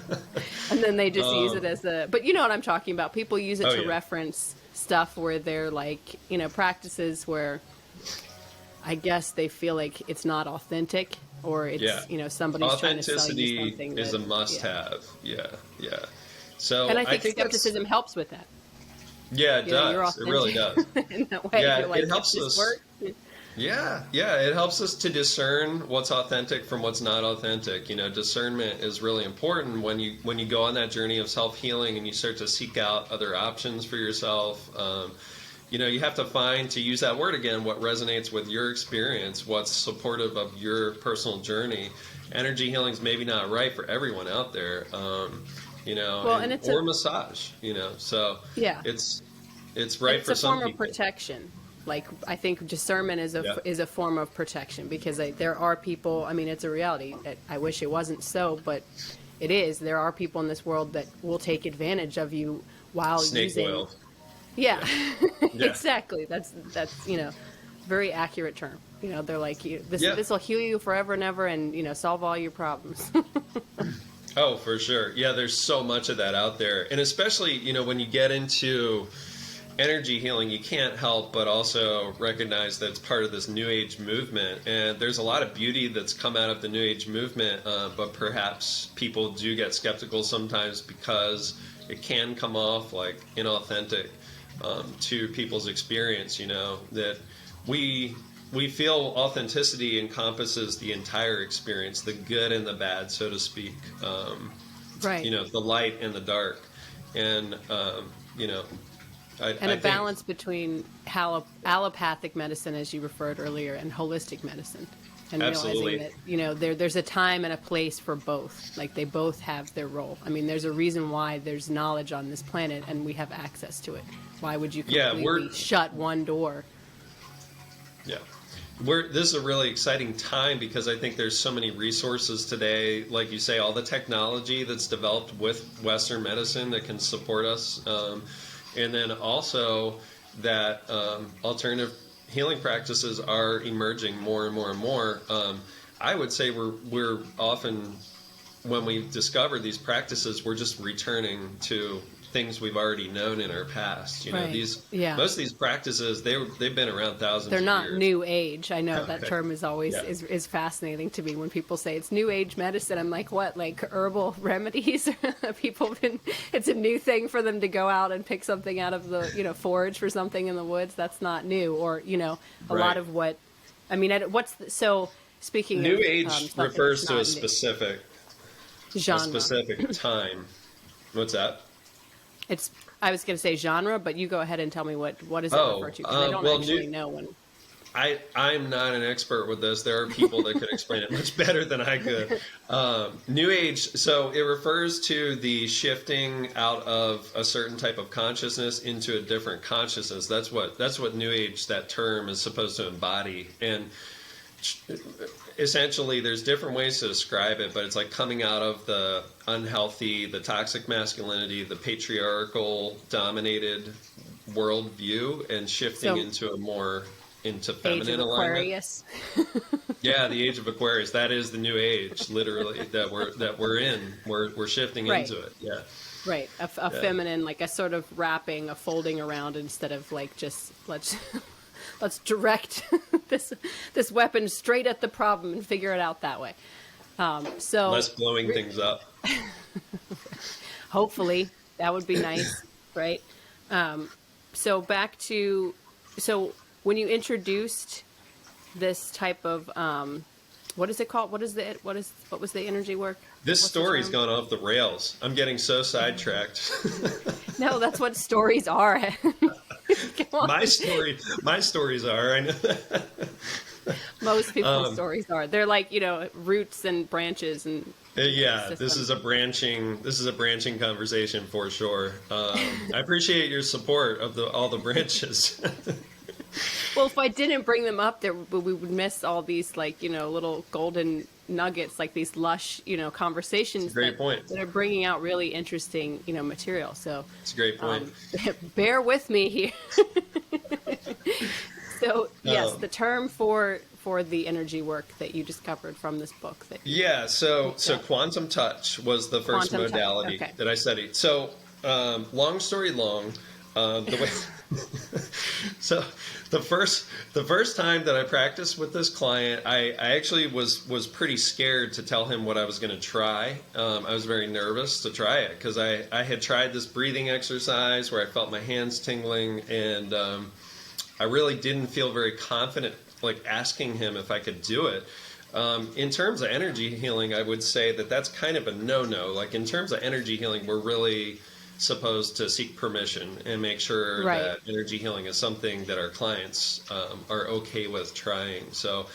and then they just use it as but you know what I'm talking about. People use it Oh, to yeah. reference stuff where they're like, you know, practices where I guess they feel like it's not authentic, or it's, Yeah. you know, somebody's trying to sell you Authenticity something is that, a must-have. Yeah, yeah. So And I think that's- skepticism helps with that. Yeah, it You know, you're does. It really does. in that way. Yeah, You're like, it helps "Does us. this work?" Yeah, yeah, it helps us to discern what's authentic from what's not authentic. You know, discernment is really important when you go on that journey of self-healing and you start to seek out other options for yourself. You know, you have to find, to use that word again, what resonates with your experience, what's supportive of your personal journey. Energy healing is maybe not right for everyone out there, you know, Well, and it's or massage, you know. So Yeah. it's right It's for a some form of people. protection. Like, I think discernment is Yeah. a form of protection, because there are people. I mean, it's a reality. I wish it wasn't so, but it is. There are people in this world that will take advantage of you while Snake using. oil. Yeah, Yeah. exactly. That's you know, very accurate term. You know, they're like, this Yeah. will heal you forever and ever, and you know, solve all your problems. Oh, for sure. Yeah, there's so much of that out there. And especially, you know, when you get into energy healing, you can't help but also recognize that it's part of this New Age movement. And there's a lot of beauty that's come out of the New Age movement, but perhaps people do get skeptical sometimes because it can come off like inauthentic to people's experience, you know, that we feel authenticity encompasses the entire experience, the good and the bad, so to speak. Right. You know, the light and the dark, and you know, I And a think- balance between allopathic medicine, as you referred earlier, and holistic medicine, and Absolutely. realizing that, you know, there's a time and a place for both. Like, they both have their role. I mean, there's a reason why there's knowledge on this planet and we have access to it. Why would you Yeah, completely shut one door? Yeah. This is a really exciting time because I think there's so many resources today, like you say, all the technology that's developed with Western medicine that can support us. And then also that alternative healing practices are emerging more and more and more. I would say we're often, when we discover these practices, we're just returning to things we've already known in our past. You know, Right. Yeah. most of these practices, they've been around thousands They're of not years. new age. I know that Okay. term is always Yeah. is fascinating to me when people say it's new age medicine. I'm like, what? Like herbal remedies? People been, it's a new thing for them to go out and pick something out of the, you know, forage for something in the woods. That's not new. Or, you know, a lot Right. of what, I mean, so speaking New of age something refers that's to a not new- specific genre. time. What's that? I was going to say genre, but you go ahead and tell me what does it Oh, refer to? Because I don't well, actually know when. I'm not an expert with this. There are people that could explain it much better than I could. New Age, so it refers to the shifting out of a certain type of consciousness into a different consciousness. That's what New Age, that term, is supposed to embody. And essentially, there's different ways to describe it, but it's like coming out of the unhealthy, the toxic masculinity, the patriarchal dominated worldview, and shifting So- into a more into Age feminine of alignment. Aquarius. Yeah, the age of Aquarius. That is the new age, literally, that we're in. We're shifting Right. into it. Yeah. Right, a feminine, like a sort of wrapping, a folding around, instead of like just let's direct this weapon straight at the problem and figure it out that way. So Less blowing things up. hopefully that would be nice, right? So back to when you introduced this type of what is it called? What was the energy work? This What's the story's term? gone off the rails. I'm getting so sidetracked. No, that's what stories are. Come on. my stories are. I know. Most people's stories are. They're like, you know, roots and branches and Yeah, system. this is a branching conversation for sure. I appreciate your support of all the branches. Well, if I didn't bring them up, there we would miss all these like little golden nuggets, like these lush conversations Great point. that are bringing out really interesting material. So It's a great point. bear with me here. So yes, Oh. the term for the energy work that you discovered from this book. Yeah, so quantum touch was the first Quantum touch, modality okay. that I studied. So, long story long, the way so the first time that I practiced with this client, I actually was pretty scared to tell him what I was going to try. I was very nervous to try it because I had tried this breathing exercise where I felt my hands tingling, and I really didn't feel very confident like asking him if I could do it. In terms of energy healing, I would say that that's kind of a no-no. Like in terms of energy healing, we're really supposed to seek permission and make sure Right. that energy healing is something that our clients are okay with trying. So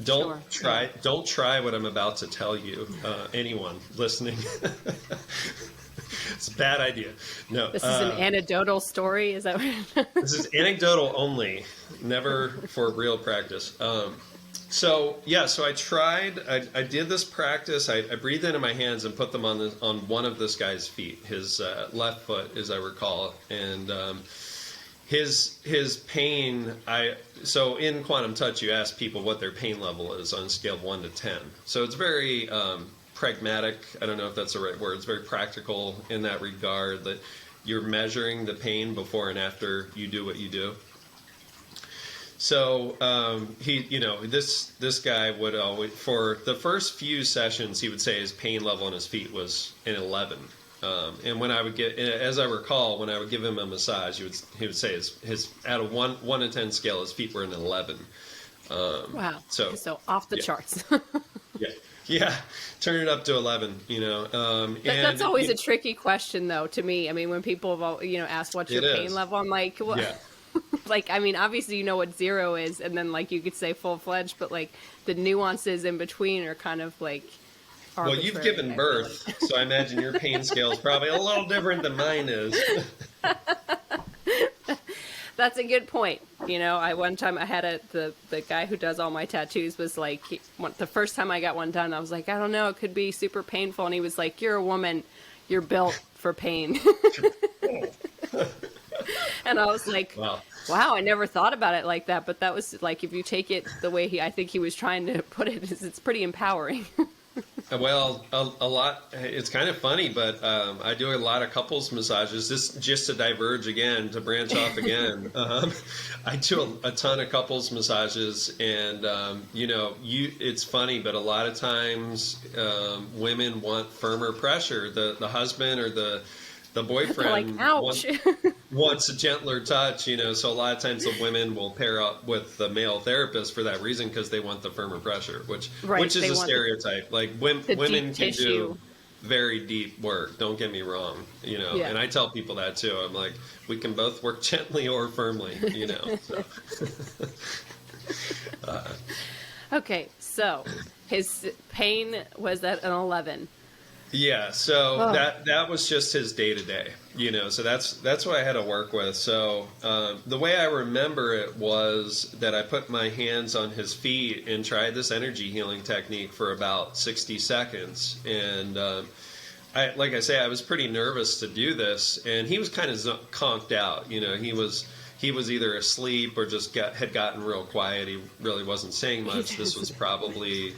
don't try what I'm about to tell you, anyone listening. It's a bad idea. No, This is an anecdotal story. Is that what? this is anecdotal only, never for real practice. So I tried. I did this practice. I breathed into my hands and put them on one of this guy's feet, his left foot, as I recall, and his pain. So in quantum touch, you ask people what their pain level is on a scale of 1 to 10. So it's very pragmatic. I don't know if that's the right word. It's very practical in that regard, that you're measuring the pain before and after you do what you do. So this guy would always, for the first few sessions, he would say his pain level on his feet was an 11. And when I would as I recall, when I would give him a massage, he would say his at a 1 to 10 scale, his feet were an 11. Wow. So off the charts. Yeah, turn it up to 11. That's always a tricky question, though, to me. I mean, when people have asked what's your pain level, I'm like, what? Yeah. Like, I mean, obviously you know what 0 is, and then like you could say full-fledged, but like the nuances in between are kind of like Well, arbitrary, you've given birth, so I imagine your pain scale is probably a little different than mine is. That's a good point. One time I had the guy who does all my tattoos was like, the first time I got one done, I was like, I don't know, it could be super painful. And he was like, you're a woman, you're built for pain. And I was like, wow, I never thought about it like that. But that was like, if you take it the way I think he was trying to put it, it's pretty empowering. Well, a lot. It's kind of funny, but I do a lot of couples massages. This just to diverge again, to branch off again. I do a ton of couples massages, and it's funny, but a lot of times women want firmer pressure. The husband or the boyfriend like, ouch. wants a gentler touch, so a lot of times the women will pair up with the male therapist for that reason, because they want the firmer pressure, which is a stereotype. Like women can do very deep work, don't get me wrong, and I tell people that too. I'm like, we can both work gently or firmly, so. Okay, so his pain was at an 11. Yeah, so that was just his day to day, so that's what I had to work with. So the way I remember it was that I put my hands on his feet and tried this energy healing technique for about 60 seconds. And like I say, I was pretty nervous to do this, and he was kind of conked out. He was either asleep or just had gotten real quiet. He really wasn't saying much. This was probably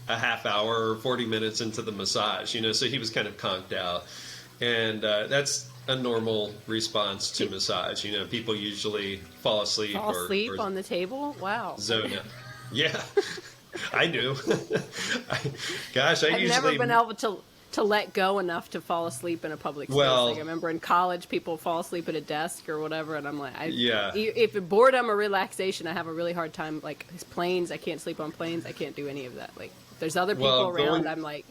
a half hour or 40 minutes into the massage, so he was kind of conked out. And that's a normal response to massage. People usually fall asleep. Or on the table? Wow. Zone out. Yeah, I do. I've never been able to let go enough to fall asleep in a public space. Like I remember in college, people fall asleep at a desk or whatever, and I'm like, if it's boredom or relaxation, I have a really hard time. Like planes, I can't sleep on planes. I can't do any of that. Like there's other people around. I'm like.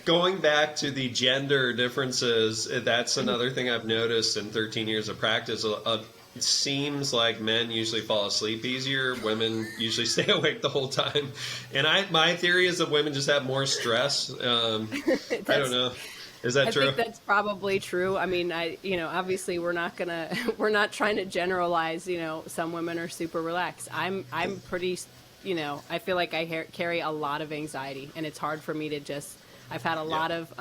Going back to the gender differences, that's another thing I've noticed in 13 years of practice. it seems like men usually fall asleep easier. Women usually stay awake the whole time. And my theory is that women just have more stress. I don't know. Is that I true? think that's probably true. I mean, obviously we're not we're not trying to generalize, some women are super relaxed. I'm pretty, I feel like I carry a lot of anxiety, and it's hard for me to I've had a lot of,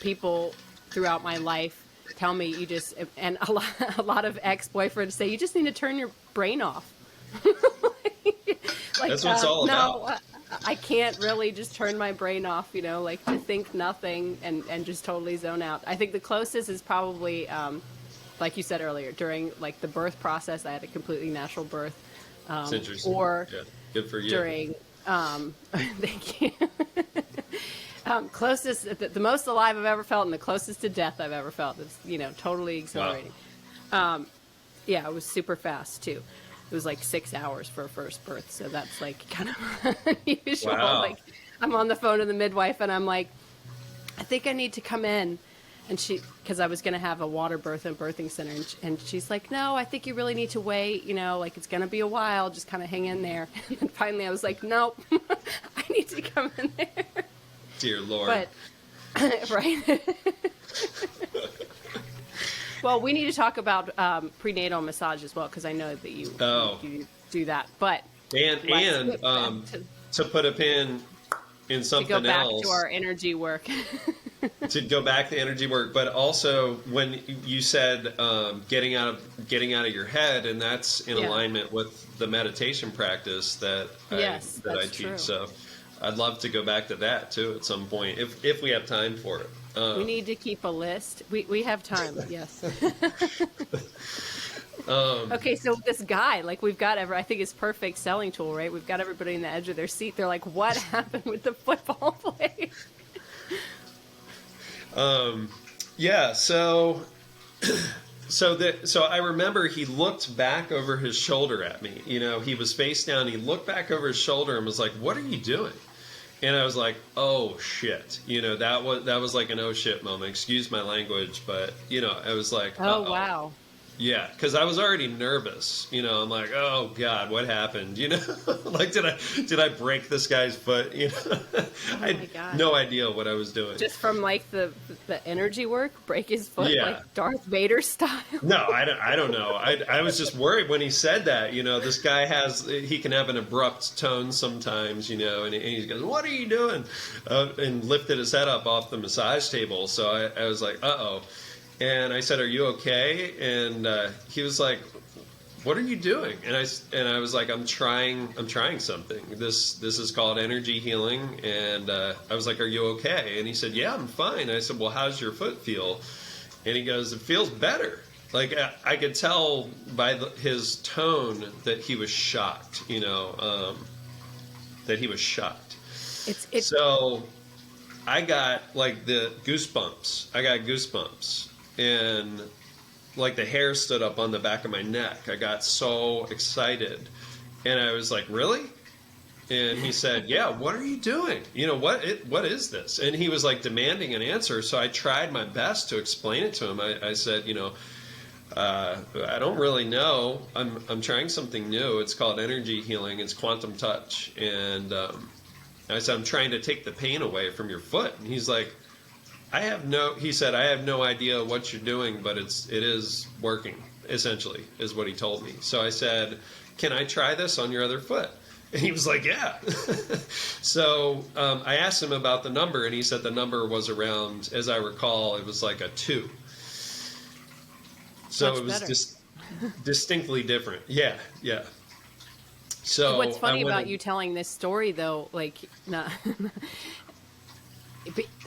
people throughout my life tell me and a lot of ex-boyfriends say, you just need to turn your brain off. Like, That's what it's all no, about. I can't really just turn my brain off, like to think nothing and just totally zone out. I think the closest is probably, like you said earlier, during like the birth process. I had a completely natural birth. It's interesting. Or yeah. Good for you. during, thank you. Closest, the most alive I've ever felt, and the closest to death I've ever felt. It's, totally exhilarating. Wow. Yeah, it was super fast too. It was like 6 hours for a first birth, so that's like kind of unusual. Wow. Like, I'm on the phone to the midwife, and I'm like, I think I need to come in, and because I was going to have a water birth in a birthing center, and she's like, no, I think you really need to wait. Like it's going to be a while. Just kind of hang in there. And then finally, I was like, nope, I need to come in there. Dear Lord. But right. Well, we need to talk about prenatal massage as well, because I know that you do that. But to put a pin in something to go back else, to our energy work. to go back to energy work, but also when you said getting out of your head, and that's in alignment with the meditation practice that I teach. True. So I'd love to go back to that too at some point if we have time for it. We need to keep a list. We have time. Yes. Okay, so this guy, like we've got I think it's perfect selling tool, right? We've got everybody in the edge of their seat. They're like, what happened with the football player? Yeah, so I remember he looked back over his shoulder at me. He was face down. He looked back over his shoulder and was like, "What are you doing?" And I was like, "Oh shit!" That was like an oh shit moment. Excuse my language, but I was like, oh uh-oh. wow. Yeah, because I was already nervous. I'm like, oh God, what happened? Like did I break this guy's foot? I had no idea what I was doing. Just from like the energy work, break his foot like Darth Vader style. No, I don't know. I was just worried when he said that. This guy he can have an abrupt tone sometimes. And he goes, "What are you doing?" And lifted his head up off the massage table. So I was like, uh-oh. And I said, "Are you okay?" And he was like, "What are you doing?" And I was like, "I'm trying something. This is called energy healing." And I was like, "Are you okay?" And he said, "Yeah, I'm fine." I said, "Well, how's your foot feel?" And he goes, "It feels better." Like I could tell by his tone that he was shocked. That he was shocked. So I got like the goosebumps. And like the hair stood up on the back of my neck. I got so excited. And I was like, "Really?" And he said, "Yeah, what are you doing? What is this?" And he was like demanding an answer. So I tried my best to explain it to him. I said, I don't really know. I'm trying something new. It's called energy healing. It's quantum touch. And I said, "I'm trying to take the pain away from your foot." And he's like, he said, "I have no idea what you're doing, but it is working," essentially, is what he told me. So I said, "Can I try this on your other foot?" And he was like, "Yeah." So I asked him about the number, and he said the number was around, as I recall, it was like a 2. So Much it was better. distinctly different. Yeah. So what's funny about you telling this story, though, like, not,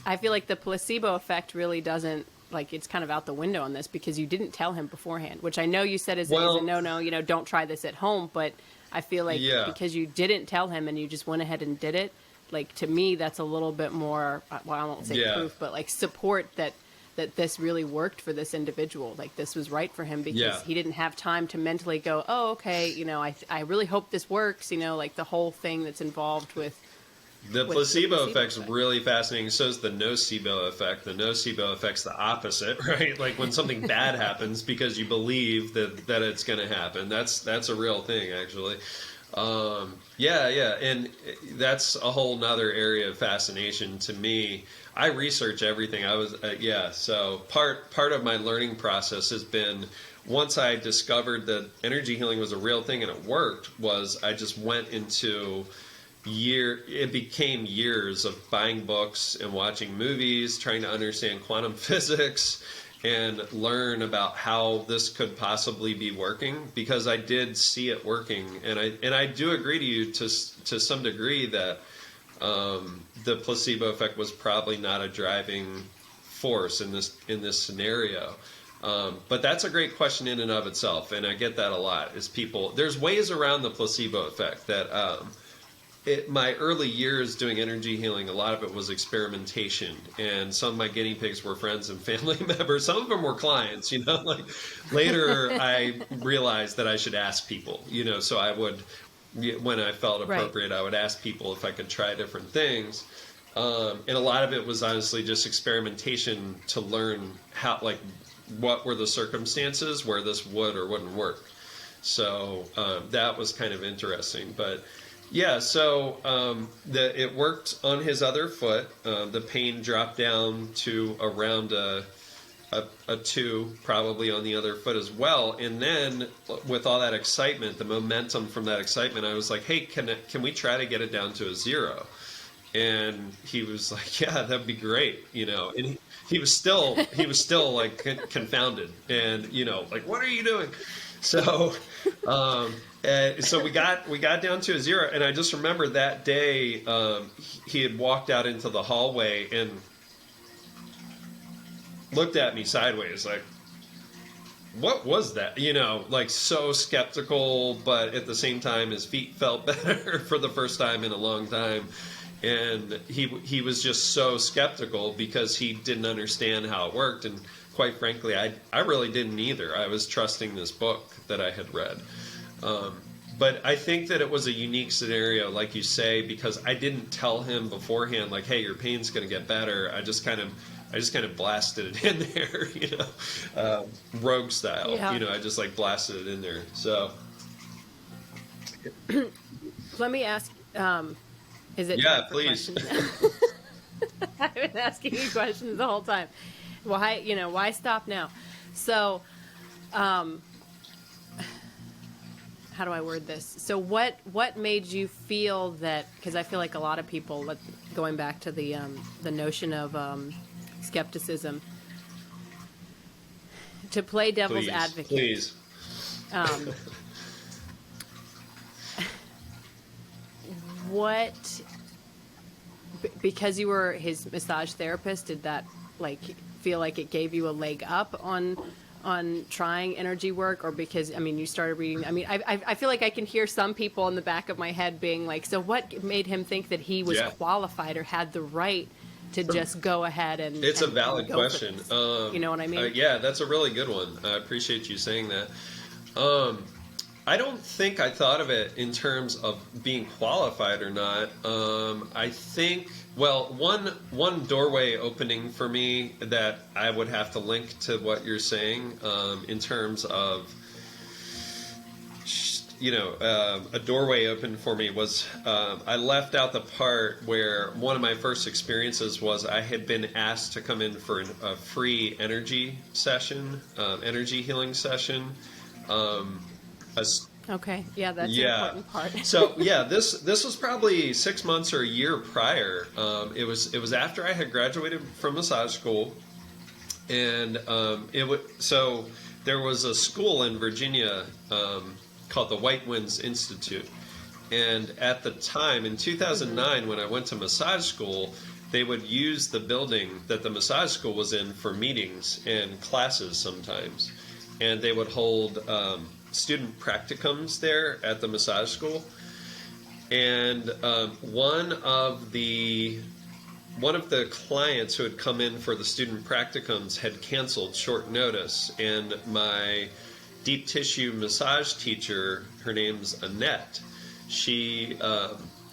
I feel like the placebo effect really doesn't, like, it's kind of out the window on this, because you didn't tell him beforehand, which I know you said is a no, don't try this at home, but I feel like because you didn't tell him and you just went ahead and did it, like, to me, that's a little bit more, well, I won't say proof, but like support that this really worked for this individual. Like, this was right for him, because he didn't have time to mentally go, "Oh, okay, I really hope this works," like the whole thing that's involved with The with placebo effect's really fascinating. So is the nocebo effect. The nocebo effect's the opposite, right? Like when something bad happens because you believe that it's going to happen. That's a real thing, actually. Yeah, and that's a whole nother area of fascination to me. I research everything. I was So part of my learning process has been, once I discovered that energy healing was a real thing and it worked, was I just went into it became years of buying books and watching movies, trying to understand quantum physics and learn about how this could possibly be working, because I did see it working, and I do agree to you to some degree that the placebo effect was probably not a driving force in this scenario. But that's a great question in and of itself, and I get that a lot. There's ways around the placebo effect that. My early years doing energy healing, a lot of it was experimentation, and some of my guinea pigs were friends and family members. Some of them were clients, Like later, I realized that I should ask people, So I would, when I felt appropriate, I would ask people if I could try different things. And a lot of it was honestly just experimentation to learn what were the circumstances where this would or wouldn't work. So that was kind of interesting, but. Yeah, so it worked on his other foot. The pain dropped down to around a 2, probably on the other foot as well. And then with all that excitement, the momentum from that excitement, I was like, hey, can we try to get it down to a 0? And he was like, yeah, that'd be great, And he was still like confounded and, like, what are you doing? So, so we got down to a 0, and I just remember that day he had walked out into the hallway and looked at me sideways, like, what was that? Like so skeptical, but at the same time his feet felt better for the first time in a long time. And he was just so skeptical because he didn't understand how it worked, and quite frankly, I really didn't either. I was trusting this book that I had read. But I think that it was a unique scenario, like you say, because I didn't tell him beforehand, like, hey, your pain's going to get better. I just kind of blasted it in there, rogue style. Yeah. I just like blasted it in there. So Let me ask, is it yeah, time for please. questions? I've been asking you questions the whole time. Why stop now? So, how do I word this? So what made you feel that, because I feel like a lot of people, going back to the notion of skepticism, to play devil's advocate. Please. Because you were his massage therapist, did that feel like it gave you a leg up on trying energy work, or because you started reading? I feel like I can hear some people in the back of my head being like, so what made him think that he was qualified or had the right to just go ahead and it's a valid question. You know what I mean? Yeah, that's a really good one. I appreciate you saying that. I don't think I thought of it in terms of being qualified or not. I think, one doorway opening for me that I would have to link to what you're saying in terms of, a doorway open for me was I left out the part where one of my first experiences was I had been asked to come in for a free energy session, energy healing session. Okay, yeah, that's an important part. So this was probably 6 months or a year prior. It was after I had graduated from massage school, and so there was a school in Virginia called the White Winds Institute, and at the time in 2009 when I went to massage school, they would use the building that the massage school was in for meetings and classes sometimes, and they would hold student practicums there at the massage school. And one of the clients who had come in for the student practicums had canceled short notice, and my deep tissue massage teacher, her name's Annette, she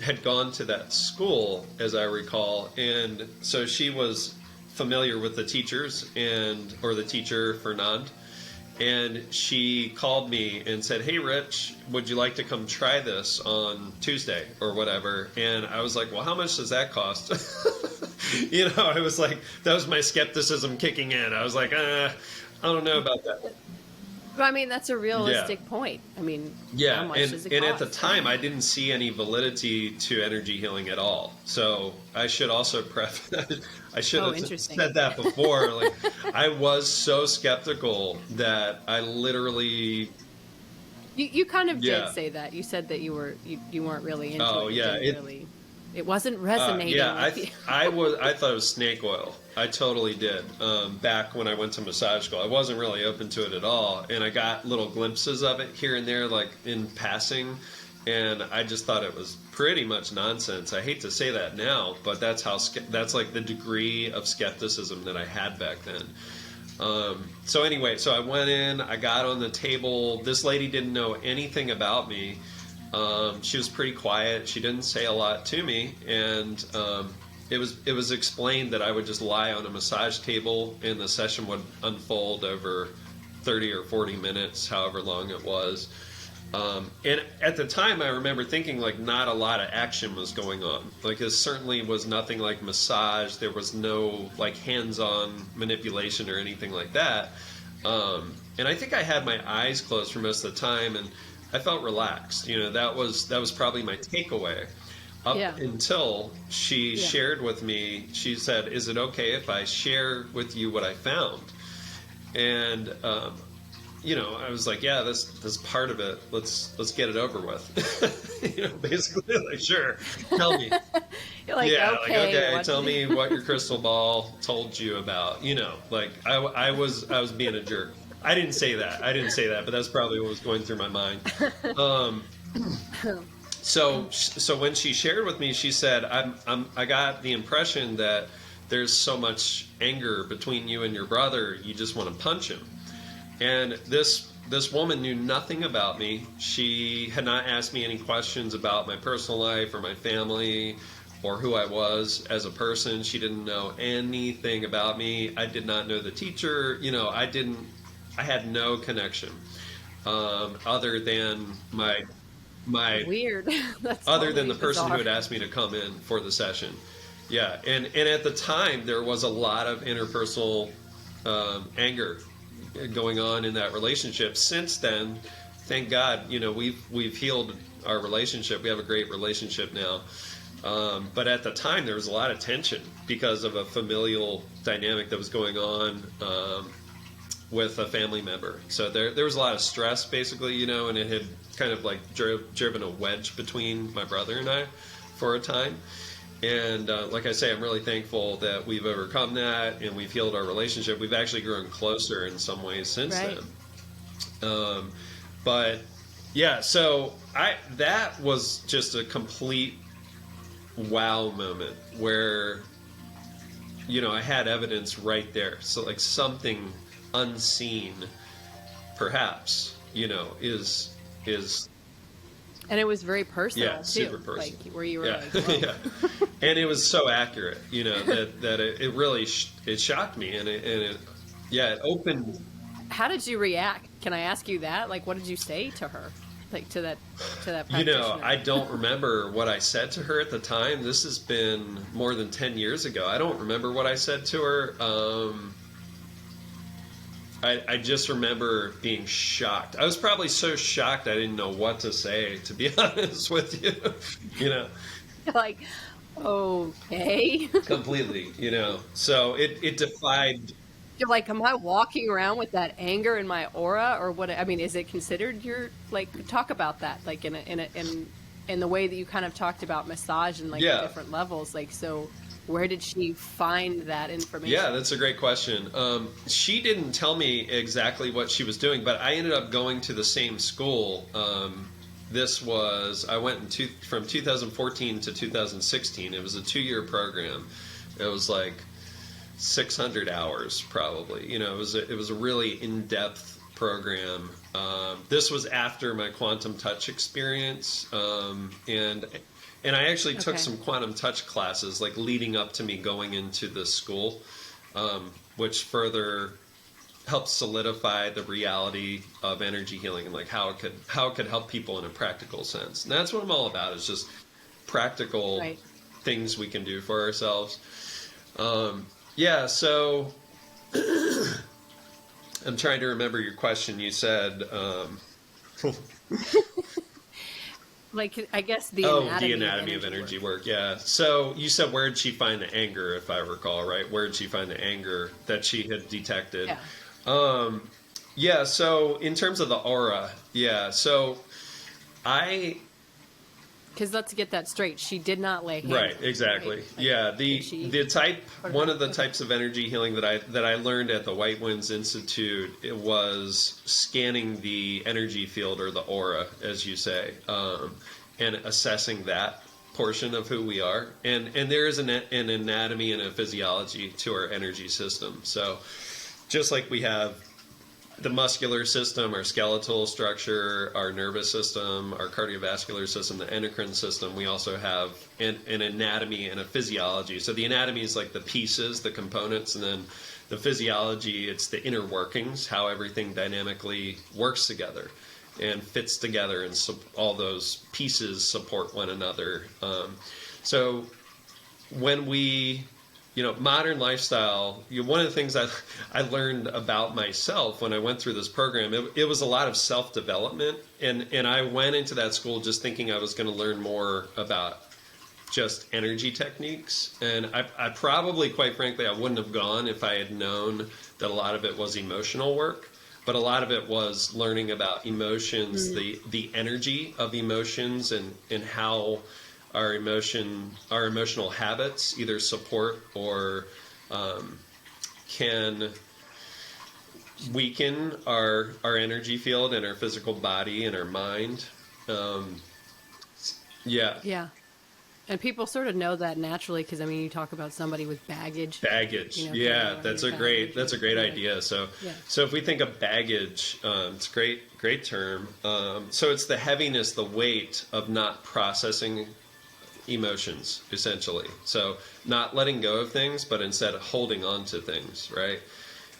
had gone to that school, as I recall, and so she was familiar with the teachers or the teacher Fernand, and she called me and said, "Hey, Rich, would you like to come try this on Tuesday or whatever?" And I was like, "Well, how much does that cost?" I was like, that was my skepticism kicking in. I was like, I don't know about that. But I mean, that's a realistic point. I mean, how much and, does it and cost? at the time, I didn't see any validity to energy healing at all. So I should also I should have interesting. said that before. Like, I was so skeptical that I literally. You kind of Yeah. did say that. You said that you weren't really into Oh, it. yeah, It wasn't resonating Yeah, with you. I thought it was snake oil. I totally did. Back when I went to massage school, I wasn't really open to it at all, and I got little glimpses of it here and there, like in passing, and I just thought it was pretty much nonsense. I hate to say that now, but that's like the degree of skepticism that I had back then. So anyway, so I went in, I got on the table. This lady didn't know anything about me. She was pretty quiet. She didn't say a lot to me, and it was explained that I would just lie on a massage table, and the session would unfold over 30 or 40 minutes, however long it was. And at the time, I remember thinking like not a lot of action was going on. Like it certainly was nothing like massage. There was no like hands-on manipulation or anything like that. And I think I had my eyes closed for most of the time, and I felt relaxed. That was probably my takeaway. Up until she shared with me, she said, "Is it okay if I share with you what I found?" And I was like, "Yeah, that's part of it. Let's get it over with." Basically, like, sure, tell me. You're like, okay, tell me what your crystal ball told you about. Like I was being a jerk. I didn't say that, but that's probably what was going through my mind. So when she shared with me, she said, I got the impression that there's so much anger between you and your brother, you just want to punch him." And this woman knew nothing about me. She had not asked me any questions about my personal life or my family or who I was as a person. She didn't know anything about me. I did not know the teacher. I had no connection other than my Weird. That's other than the totally person who bizarre. had asked me to come in for the session. Yeah, and at the time there was a lot of interpersonal anger going on in that relationship. Since then, thank God, we've healed our relationship. We have a great relationship now. But at the time, there was a lot of tension because of a familial dynamic that was going on with a family member. So there was a lot of stress, basically, and it had kind of like driven a wedge between my brother and I for a time. And like I say, I'm really thankful that we've overcome that and we've healed our relationship. We've actually grown closer in some ways since then. But yeah, so that was just a complete wow moment where I had evidence right there. So like something unseen, perhaps, is And it was very personal, too. super personal. Like, where you were like, yeah. whoa. And it was so accurate, that it really it shocked me, and it opened. How did you react? Can I ask you that? Like, what did you say to her? Like, to that practitioner? I don't remember what I said to her at the time. This has been more than 10 years ago. I don't remember what I said to her. I just remember being shocked. I was probably so shocked I didn't know what to say, to be honest with you. Like, okay. Completely, So it defied. You're like, am I walking around with that anger in my aura, or what? I mean, is it considered talk about that, like in the way that you kind of talked about massage and the different levels, like, so where did she find that information? Yeah, that's a great question. She didn't tell me exactly what she was doing, but I ended up going to the same school. I went from 2014 to 2016. It was a 2-year program. It was like 600 hours probably. It was a really in-depth program. This was after my quantum touch experience, and And I actually took Okay. some quantum touch classes, like leading up to me going into this school, which further helped solidify the reality of energy healing and like how it could help people in a practical sense. And that's what I'm all about, is just practical Right. things we can do for ourselves. Yeah, so I'm trying to remember your question. You said, Like, I guess the oh, anatomy, the anatomy of energy energy work. work. Yeah. So you said, where did she find the anger, if I recall, right? Where did she find the anger that she had detected? Yeah. Yeah. So in terms of the aura, yeah. So I Because let's get that straight. She did not lay hands. Right, on you, exactly. right? Like, Yeah, did she? the type Or one no? of the Okay. types of energy healing that I learned at the White Winds Institute, it was scanning the energy field, or the aura, as you say, and assessing that portion of who we are. And there is an anatomy and a physiology to our energy system. So just like we have the muscular system, our skeletal structure, our nervous system, our cardiovascular system, the endocrine system, we also have an anatomy and a physiology. So the anatomy is like the pieces, the components, and then the physiology, it's the inner workings, how everything dynamically works together and fits together, and all those pieces support one another. So when we, modern lifestyle, one of the things I learned about myself when I went through this program, it was a lot of self-development. And I went into that school just thinking I was going to learn more about just energy techniques. And I probably, quite frankly, I wouldn't have gone if I had known that a lot of it was emotional work. But a lot of it was learning about emotions, the energy of emotions, and how our emotional habits either support or can weaken our energy field and our physical body and our mind. Yeah, Yeah. And people sort of know that naturally because, I mean, you talk about somebody with baggage. baggage. Carrying Yeah, around that's your a great baggage, that's a great like, idea. So yeah. so if we think of baggage, it's a great term. So it's the heaviness, the weight of not processing emotions, essentially. So not letting go of things, but instead of holding on to things, right?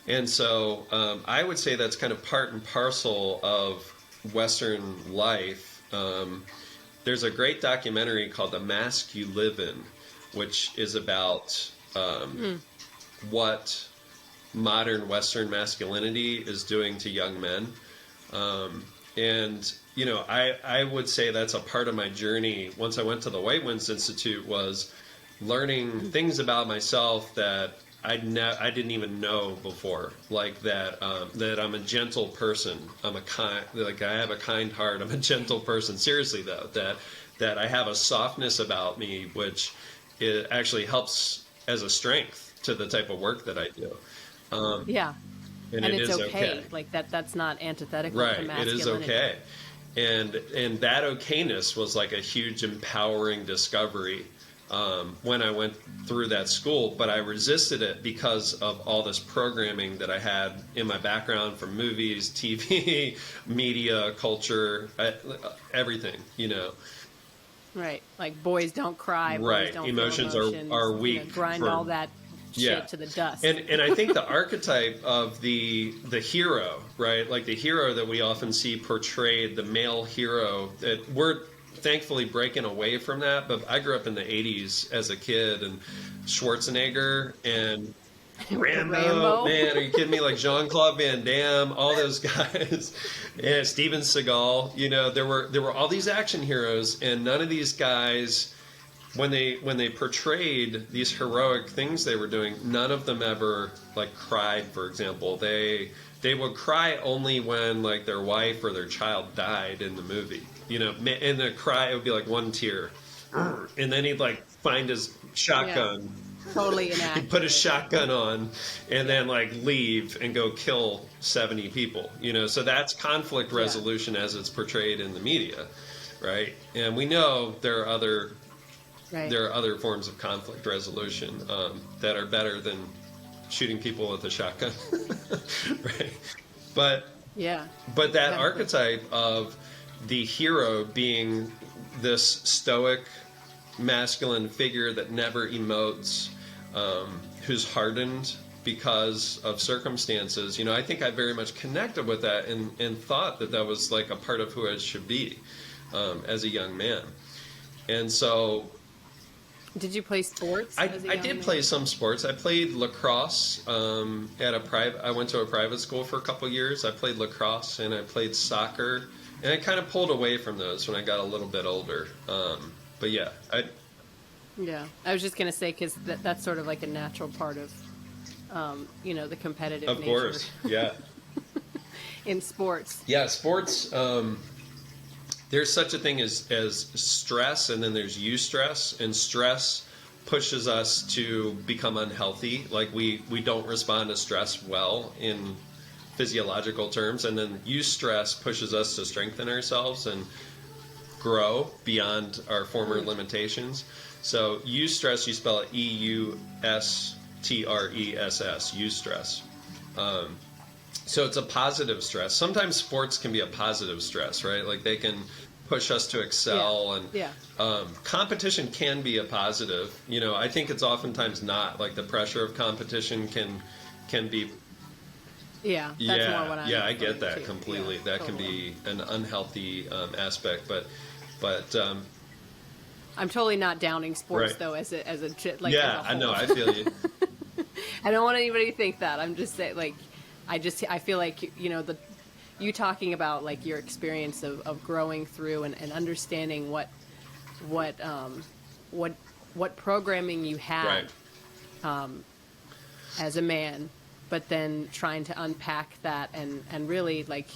And so I would say that's kind of part and parcel of Western life. There's a great documentary called The Mask You Live In, which is about what modern Western masculinity is doing to young men. And I would say that's a part of my journey. Once I went to the White Winds Institute, was learning things about myself that I didn't even know before, like that that I'm a gentle person. I have a kind heart. I'm a gentle person. Seriously though, that I have a softness about me, which it actually helps as a strength to the type of work that I do. Yeah. And And it it's is okay. okay. Like that's not antithetical to Right, it is masculinity. okay. And that okayness was like a huge empowering discovery when I went through that school, but I resisted it because of all this programming that I had in my background from movies, TV, media, culture, everything. Right. Like boys don't cry, boys Right, don't emotions feel are emotions, weak. grind all that Yeah. shit to the dust. And I think the archetype of the hero, right? Like the hero that we often see portrayed, the male hero, that we're thankfully breaking away from that. But I grew up in the 80s as a kid, and Schwarzenegger and Rambo, man, are you kidding me? Like Jean-Claude Van Damme, all those guys, and Steven Seagal. There were all these action heroes, and none of these guys, when they portrayed these heroic things they were doing, none of them ever like cried. For example, they would cry only when like their wife or their child died in the movie. And the cry, it would be like one tear, and then he'd like find his shotgun. Totally He'd inaccurate. put his shotgun on and then like leave and go kill 70 people. So that's conflict resolution as it's portrayed in the media, right? And we know there are other Right. forms of conflict resolution that are better than shooting people with a shotgun, right? But Yeah. that Exactly. archetype of the hero being this stoic, masculine figure that never emotes, who's hardened because of circumstances. I think I very much connected with that and thought that that was like a part of who I should be as a young man. And so Did you play sports? I as a young did man? play some sports. I played lacrosse at a private. I went to a private school for a couple years. I played lacrosse and I played soccer, and I kind of pulled away from those when I got a little bit older. But yeah, Yeah, I was just gonna say because that's sort of like a natural part of, the competitive of nature course, yeah, in sports. yeah. Sports. There's such a thing as stress, and then there's eustress, and stress pushes us to become unhealthy. Like we don't respond to stress well in physiological terms, and then eustress pushes us to strengthen ourselves and grow beyond our former limitations. So eustress, you spell it eustress, eustress. So it's a positive stress. Sometimes sports can be a positive stress, right? Like they can push us to excel, and competition can be a positive. I think it's oftentimes not. Like the pressure of competition can be. Yeah, that's more what I'm I get referring that to. completely. Yeah, That totally. can be an unhealthy aspect, but I'm totally not downing sports Right. though as a yeah, as a I know. whole. I feel you. I don't want anybody to think that. I'm just saying, I feel like you talking about like your experience of growing through and understanding what programming you had Right. as a man, but then trying to unpack that and really like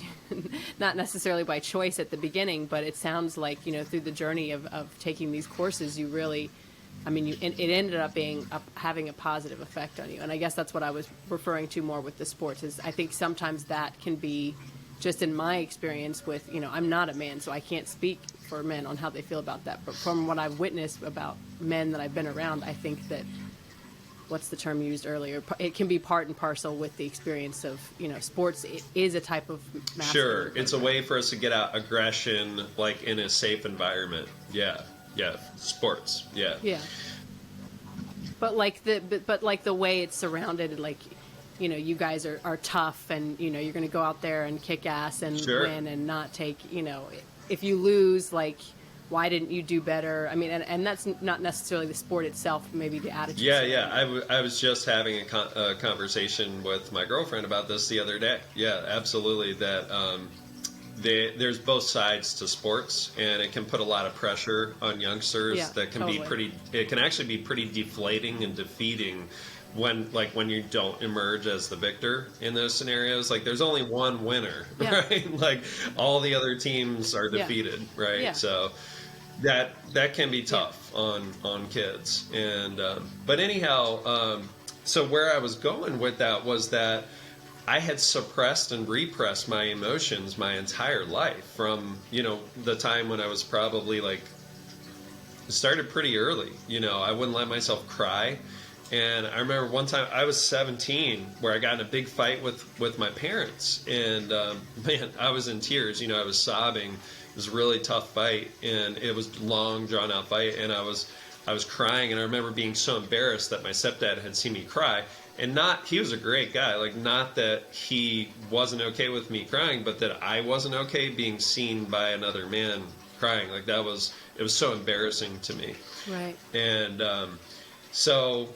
not necessarily by choice at the beginning, but it sounds like through the journey of taking these courses, you really. I mean, it ended up having a positive effect on you, and I guess that's what I was referring to more with the sports. Is I think sometimes that can be, just in my experience with, I'm not a man, so I can't speak for men on how they feel about that. But from what I've witnessed about men that I've been around, I think that what's the term used earlier? It can be part and parcel with the experience of sports. It is a type of Sure, masculine it's a way for us to get out aggression, like in a safe environment. Yeah, sports. Yeah, Yeah. But like the way it's surrounded, like you guys are tough, and you're going to go out there and kick ass and Sure. win and not take. If you lose, like why didn't you do better? I mean, and that's not necessarily the sport itself, maybe the attitude. Yeah. I was just having a conversation with my girlfriend about this the other day. Yeah, absolutely. That there's both sides to sports, and it can put a lot of pressure on youngsters. Yeah, That can totally. it can actually be pretty deflating and defeating when you don't emerge as the victor in those scenarios. Like there's only one winner, Yeah. right? Like all the other teams are Yeah. defeated, right? Yeah. So that can be tough on kids. And but anyhow, so where I was going with that was that I had suppressed and repressed my emotions my entire life from the time when I was probably like, it started pretty early. I wouldn't let myself cry. And I remember one time I was 17 where I got in a big fight with my parents, and man, I was in tears. I was sobbing. It was a really tough fight, and it was a long, drawn out fight, and I was crying. And I remember being so embarrassed that my stepdad had seen me cry, and he was a great guy. Like, not that he wasn't okay with me crying, but that I wasn't okay being seen by another man crying. Like it was so embarrassing to me. Right. And so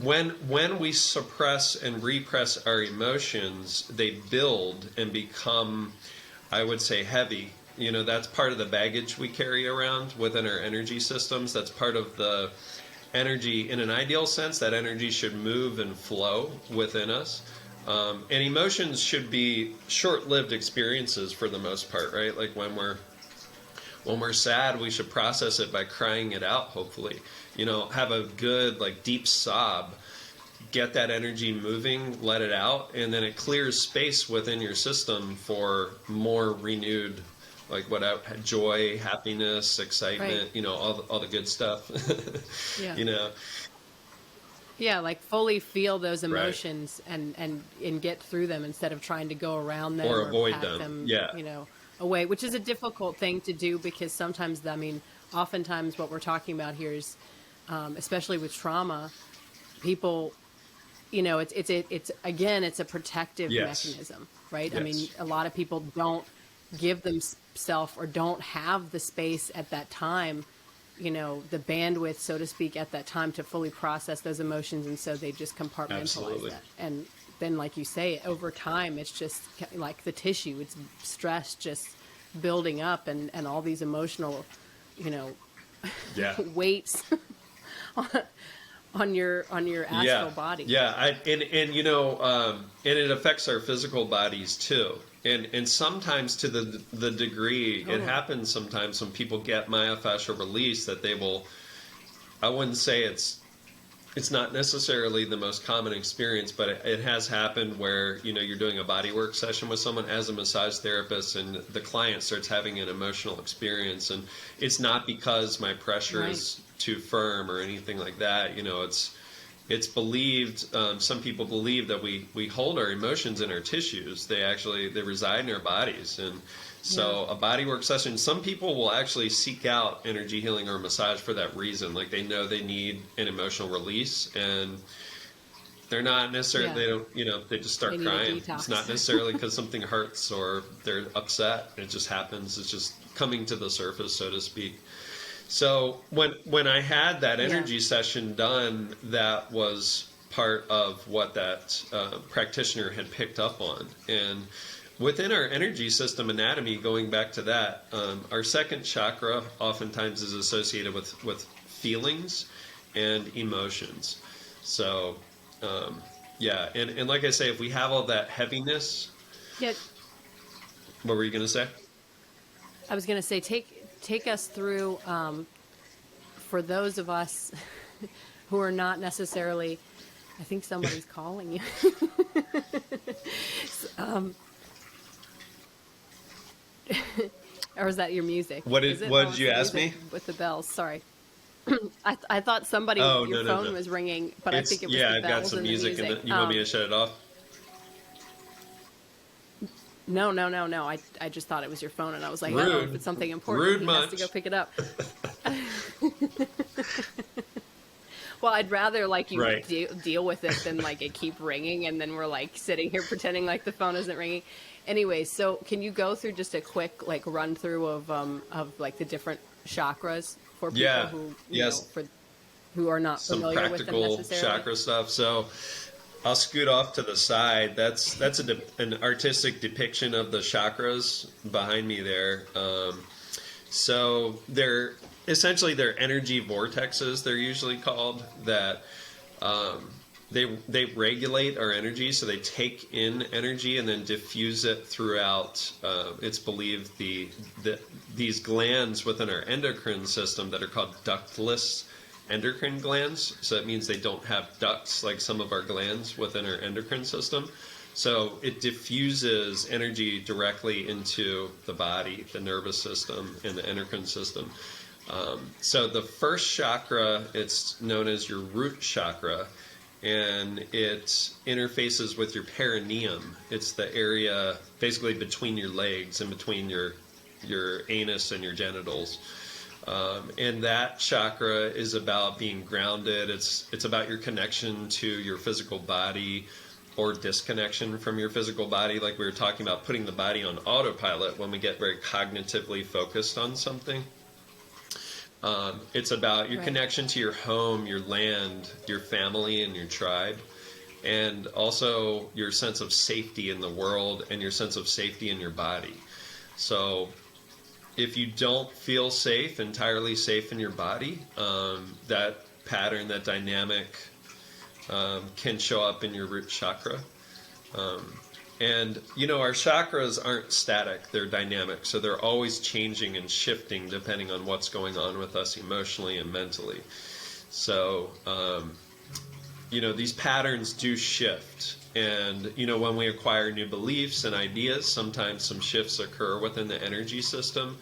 when we suppress and repress our emotions, they build and become, I would say, heavy. That's part of the baggage we carry around within our energy systems. That's part of the energy. In an ideal sense, that energy should move and flow within us. And emotions should be short-lived experiences for the most part, right? Like when we're sad, we should process it by crying it out, hopefully. Have a good, like, deep sob. Get that energy moving, let it out, and then it clears space within your system for more renewed, like, joy, happiness, excitement, Right. all the good stuff. Yeah. Yeah, like fully feel those Right. emotions and get through them instead of trying to go around them Or avoid pack them. Yeah. away, which is a difficult thing to do because sometimes, oftentimes what we're talking about here is, especially with trauma, people, it's again, it's a protective Yes. mechanism, right? I mean, Yes. a lot of people don't give themselves or don't have the space at that time, the bandwidth, so to speak, at that time to fully process those emotions. And so they just compartmentalize Absolutely. that. And then, like you say, over time, it's just like the tissue, it's stress just building up and all these emotional, Yeah. weights on your astral body. Yeah, and and it affects our physical bodies too. And sometimes to the degree it Oh. happens sometimes when people get myofascial release that they will, I wouldn't say it's not necessarily the most common experience, but it has happened where you're doing a body work session with someone as a massage therapist, and the client starts having an emotional experience, and it's not because my pressure is too firm or anything like that. It's believed. Some people believe that we hold our emotions in our tissues. They reside in our bodies, and so a body work session. Some people will actually seek out energy healing or massage for that reason. Like they know they need an emotional release, and they're not necessarily. Yeah. They don't. They just start They need a crying. detox. It's not necessarily because something hurts or they're upset. It just happens. It's just coming to the surface, so to speak. So when I had that energy session done, that was part of what that practitioner had picked up on. And within our energy system anatomy, going back to that, our second chakra oftentimes is associated with feelings and emotions. So and like I say, if we have all that heaviness, Yeah, what were you going to say? I was going to say, take us through, for those of us who are not necessarily, I think somebody's calling you. Or is that your music? What Is it? did it's you the ask music me? with the bells, sorry. I thought somebody, Oh, your no, phone no. was ringing, but I think it was yeah, the I've got bells some and music. the music. You want me to shut it off? No. I just thought it was your phone, and I was like, oh, if it's something important, Rude he munch. has to go pick it up. Well, I'd rather you Right. deal with it than it keep ringing, and then we're sitting here pretending like the phone isn't ringing. Anyway, so can you go through just a quick run through of the different chakras for people Yeah. who Yes. who are not Some familiar with them practical necessarily? chakra stuff. So I'll scoot off to the side. That's an artistic depiction of the chakras behind me there. So they're energy vortexes. They're usually called that. They regulate our energy, so they take in energy and then diffuse it throughout. It's believed these glands within our endocrine system that are called ductless endocrine glands. So that means they don't have ducts like some of our glands within our endocrine system. So it diffuses energy directly into the body, the nervous system, and the endocrine system. So the first chakra, it's known as your root chakra, and it interfaces with your perineum. It's the area basically between your legs and between your anus and your genitals. And that chakra is about being grounded. It's about your connection to your physical body or disconnection from your physical body. Like we were talking about putting the body on autopilot when we get very cognitively focused on something. It's about your Right. connection to your home, your land, your family, and your tribe. And also your sense of safety in the world and your sense of safety in your body. So if you don't feel safe, entirely safe in your body, that pattern, that dynamic can show up in your root chakra. And our chakras aren't static, they're dynamic. So they're always changing and shifting depending on what's going on with us emotionally and mentally. So, these patterns do shift. And, when we acquire new beliefs and ideas, sometimes some shifts occur within the energy system.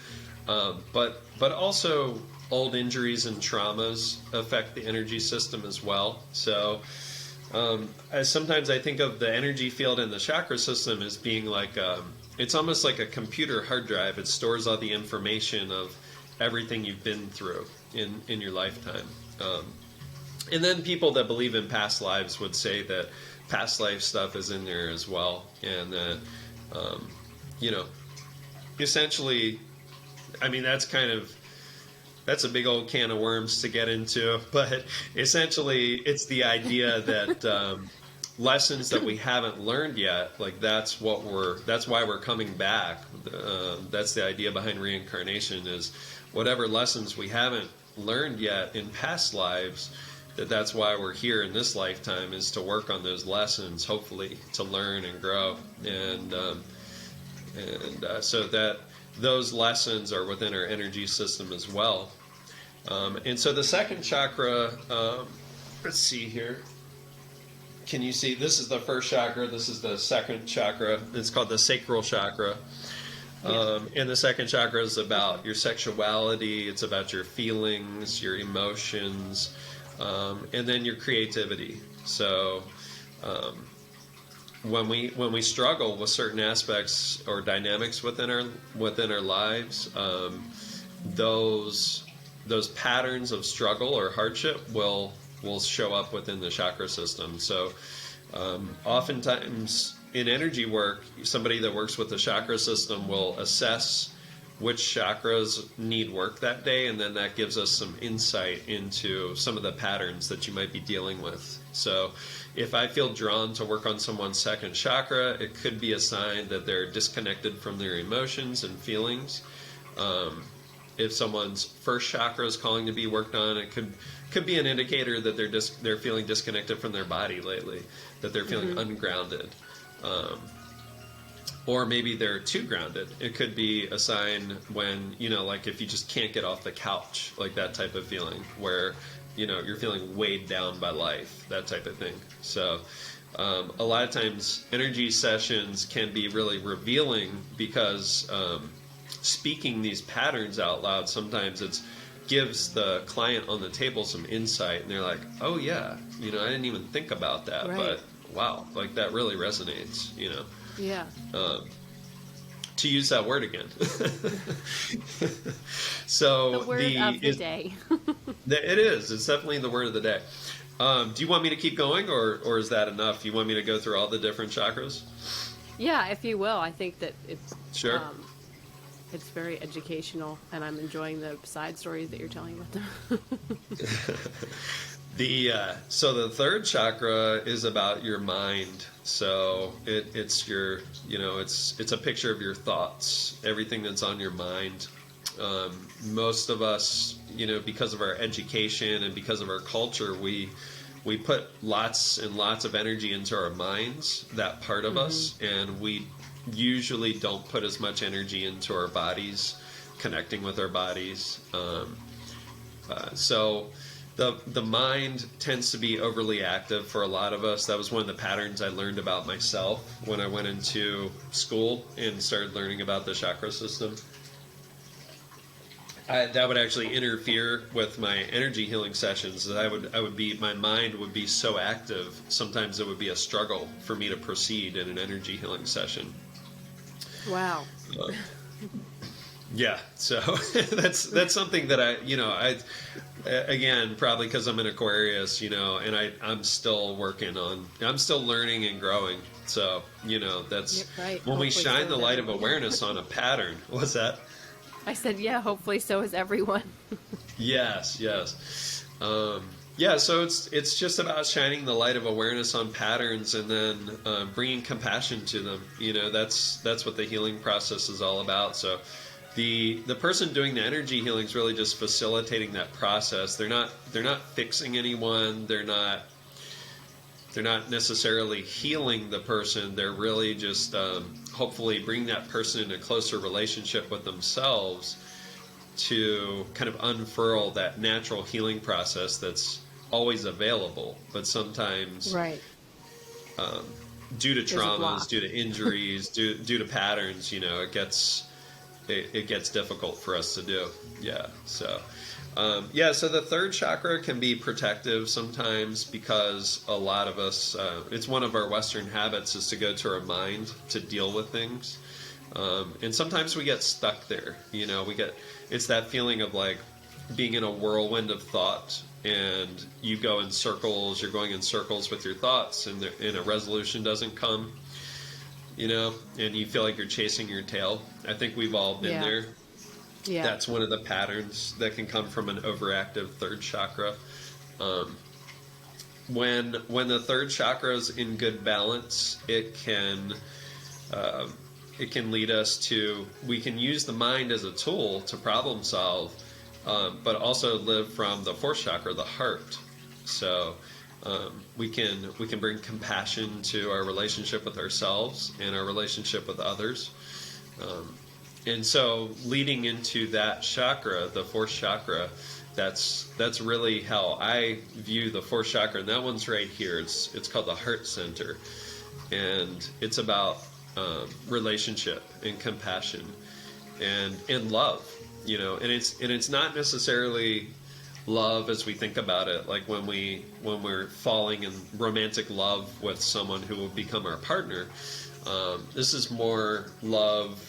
But also old injuries and traumas affect the energy system as well. So sometimes I think of the energy field in the chakra system as being it's almost like a computer hard drive. It stores all the information of everything you've been through in your lifetime. And then people that believe in past lives would say that past life stuff is in there as well, and that you know, essentially, I mean, that's a big old can of worms to get into, but essentially it's the idea that lessons that we haven't learned yet, like that's why we're coming back. That's the idea behind reincarnation, is whatever lessons we haven't learned yet in past lives, that's why we're here in this lifetime, is to work on those lessons, hopefully to learn and grow. And so that those lessons are within our energy system as well. And so the second chakra, let's see here. Can you see? This is the first chakra. This is the second chakra. It's called the sacral chakra. And the second chakra is about your sexuality. It's about your feelings, your emotions, and then your creativity. So when we struggle with certain aspects or dynamics within our lives, those patterns of struggle or hardship will show up within the chakra system. So oftentimes in energy work, somebody that works with the chakra system will assess which chakras need work that day, and then that gives us some insight into some of the patterns that you might be dealing with. So if I feel drawn to work on someone's second chakra, it could be a sign that they're disconnected from their emotions and feelings. If someone's first chakra is calling to be worked on, it could be an indicator that they're feeling disconnected from their body lately, that they're feeling ungrounded. Or maybe they're too grounded. It could be a sign when, like if you just can't get off the couch, like that type of feeling where, you're feeling weighed down by life, that type of thing. So a lot of times energy sessions can be really revealing because speaking these patterns out loud, sometimes it gives the client on the table some insight, and they're like, oh yeah, I didn't even think about that, right. But wow, like that really resonates, Yeah. To use that word again. So The word of the day. It is. It's definitely the word of the day. Do you want me to keep going, or is that enough? You want me to go through all the different chakras? Yeah, if you will. I think that it's Sure. It's very educational, and I'm enjoying the side stories that you're telling about them. So the third chakra is about your mind. So it's your, it's a picture of your thoughts, everything that's on your mind. Most of us, because of our education and because of our culture, we put lots and lots of energy into our minds, that part of us, and we usually don't put as much energy into our bodies, connecting with our bodies. So the mind tends to be overly active for a lot of us. That was one of the patterns I learned about myself when I went into school and started learning about the chakra system. That would actually interfere with my energy healing sessions. My mind would be so active. Sometimes it would be a struggle for me to proceed in an energy healing session. Wow. Yeah, so that's something that I again, probably because I'm an Aquarius, and I'm still I'm still learning and growing. So, that's right. when we Hopefully shine so the is light of everyone. awareness on a pattern. What's that? I said, yeah, hopefully so is everyone. Yes. Yeah, so it's just about shining the light of awareness on patterns, and then bringing compassion to them. That's what the healing process is all about. So the person doing the energy healing is really just facilitating that process. They're not fixing anyone. They're not necessarily healing the person. They're really just hopefully bring that person in a closer relationship with themselves to kind of unfurl that natural healing process that's always available, but sometimes Right. Due to There's a block. traumas, due to injuries, due to patterns, it gets difficult for us to do. Yeah. So, so the third chakra can be protective sometimes because a lot of us, it's one of our Western habits is to go to our mind to deal with things. And sometimes we get stuck there. It's that feeling of like being in a whirlwind of thought, and you go in circles, you're going in circles with your thoughts, and a resolution doesn't come, and you feel like you're chasing your tail. I think we've all been there. Yeah. That's one of the patterns that can come from an overactive third chakra. When the third chakra is in good balance, it can lead us to, we can use the mind as a tool to problem solve, but also live from the fourth chakra, the heart. So we can bring compassion to our relationship with ourselves and our relationship with others. And so leading into that chakra, the fourth chakra, that's really how I view the fourth chakra. And that one's right here. It's called the heart center. And it's about relationship and compassion and love, and it's not necessarily love as we think about it, like when we're falling in romantic love with someone who will become our partner. This is more love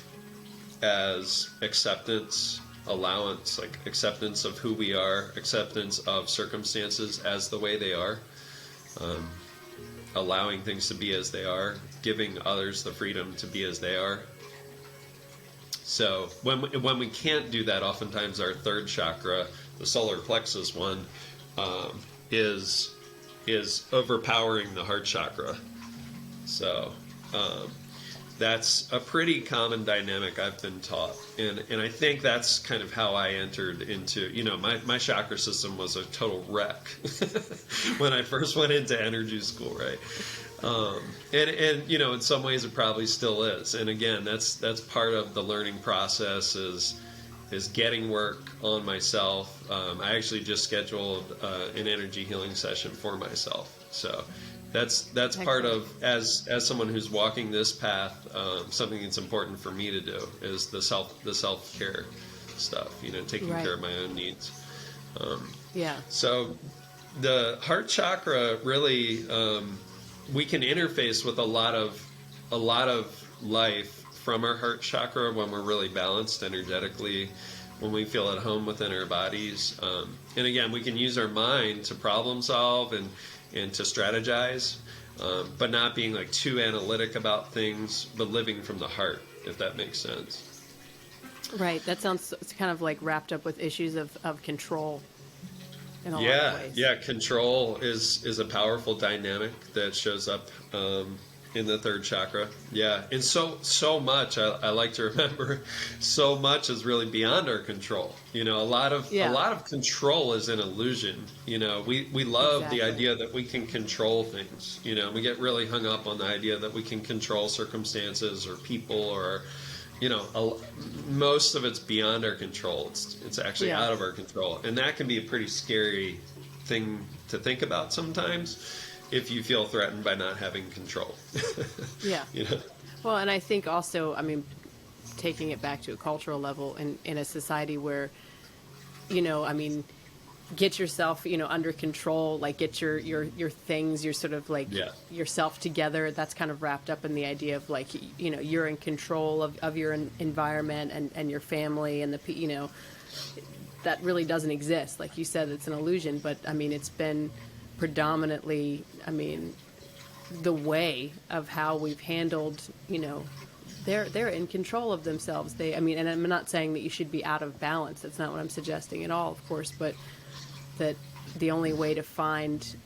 as acceptance, allowance, like acceptance of who we are, acceptance of circumstances as the way they are, allowing things to be as they are, giving others the freedom to be as they are. So when we can't do that, oftentimes our third chakra, the solar plexus one, is overpowering the heart chakra. So that's a pretty common dynamic I've been taught, and I think that's kind of how I entered into, my chakra system was a total wreck when I first went into energy school, right? And in some ways it probably still is. And again, that's part of the learning process is getting work on myself. I actually just scheduled an energy healing session for myself. So that's part of, as someone who's walking this path, something that's important for me to do is the self-care stuff, taking care of my own needs. So the heart chakra really, we can interface with a lot of life from our heart chakra when we're really balanced energetically, when we feel at home within our bodies. And again, we can use our mind to problem solve and to strategize, but not being like too analytic about things, but living from the heart, if that makes sense. Right. That sounds, it's kind of like wrapped up with issues of control in a lot of ways. Yeah. Control is a powerful dynamic that shows up in the third chakra. Yeah. And so much, I like to remember, so much is really beyond our control. A lot of control is an illusion. We love the idea that we can control things. We get really hung up on the idea that we can control circumstances or people or most of it's beyond our control. It's actually out of our control. And that can be a pretty scary thing to think about sometimes if you feel threatened by not having control. Yeah. Well, and I think also, taking it back to a cultural level in a society where, get yourself, under control, like get your things, your sort of like yourself together. That's kind of wrapped up in the idea of like, you're in control of your environment and your family and that really doesn't exist. Like you said, it's an illusion, but it's been predominantly, the way of how we've handled, they're in control of themselves. And I'm not saying that you should be out of balance. That's not what I'm suggesting at all, of course, but that the only way to find,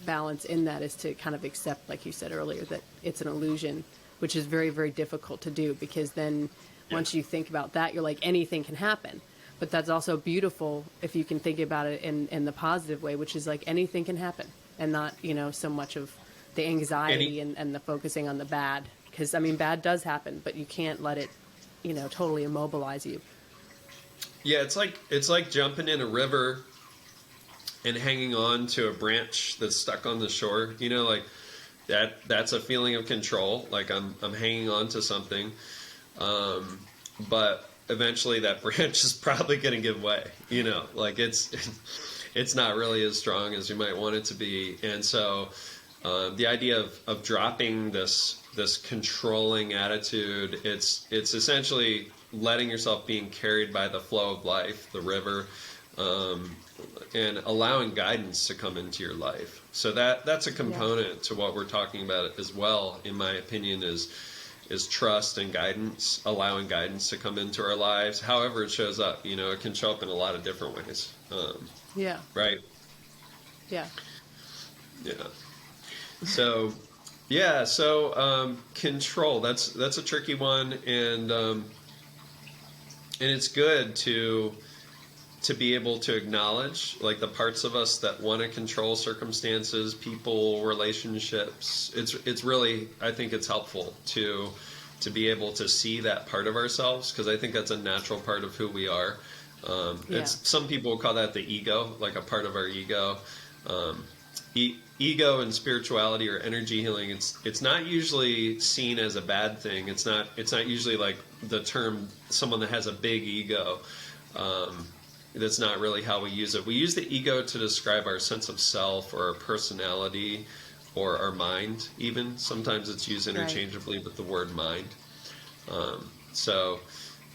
balance in that is to kind of accept, like you said earlier, that it's an illusion, which is very, very difficult to do, because then once you think about that, you're like, anything can happen. But that's also beautiful if you can think about it in the positive way, which is like anything can happen, and not, so much of the anxiety and the focusing on the bad. Because, bad does happen, but you can't let it, totally immobilize you. Yeah, it's like jumping in a river and hanging on to a branch that's stuck on the shore. Like that's a feeling of control. Like I'm hanging on to something. But eventually that branch is probably going to give way. Like it's not really as strong as you might want it to be. And so the idea of dropping this controlling attitude, it's essentially letting yourself being carried by the flow of life, the river, and allowing guidance to come into your life. So that's a component to what we're talking about as well, in my opinion, is trust and guidance, allowing guidance to come into our lives. However it shows up, it can show up in a lot of different ways. Yeah. Right. Yeah. Yeah. So, yeah. So, control. That's a tricky one, and it's good to be able to acknowledge like the parts of us that want to control circumstances, people, relationships. It's really, I think it's helpful to be able to see that part of ourselves, because I think that's a natural part of who we are. It's some people call that the ego, like a part of our ego. Ego and spirituality or energy healing, it's not usually seen as a bad thing. It's not usually like the term someone that has a big ego. That's not really how we use it. We use the ego to describe our sense of self or our personality or our mind even. Sometimes it's used interchangeably with the word mind. So,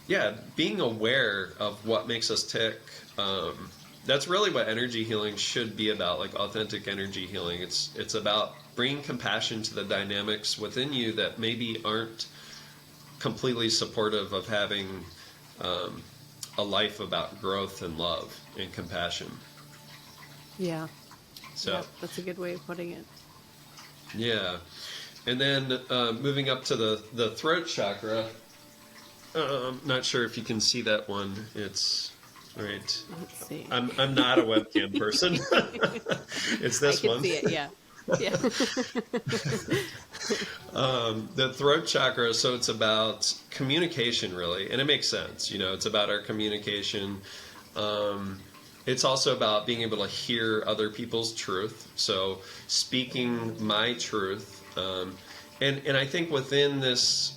yeah, being aware of what makes us tick, that's really what energy healing should be about, like authentic energy healing. It's about bringing compassion to the dynamics within you that maybe aren't completely supportive of having a life about growth and love and compassion. Yeah. So yeah, that's a good way of putting it. Yeah. And then moving up to the throat chakra, not sure if you can see that one. It's right. Let's see. I'm not a webcam person. It's this I can one. see it, yeah. Yeah. The throat chakra, so it's about communication, really, and it makes sense. It's about our communication. It's also about being able to hear other people's truth, so speaking my truth. And I think within this,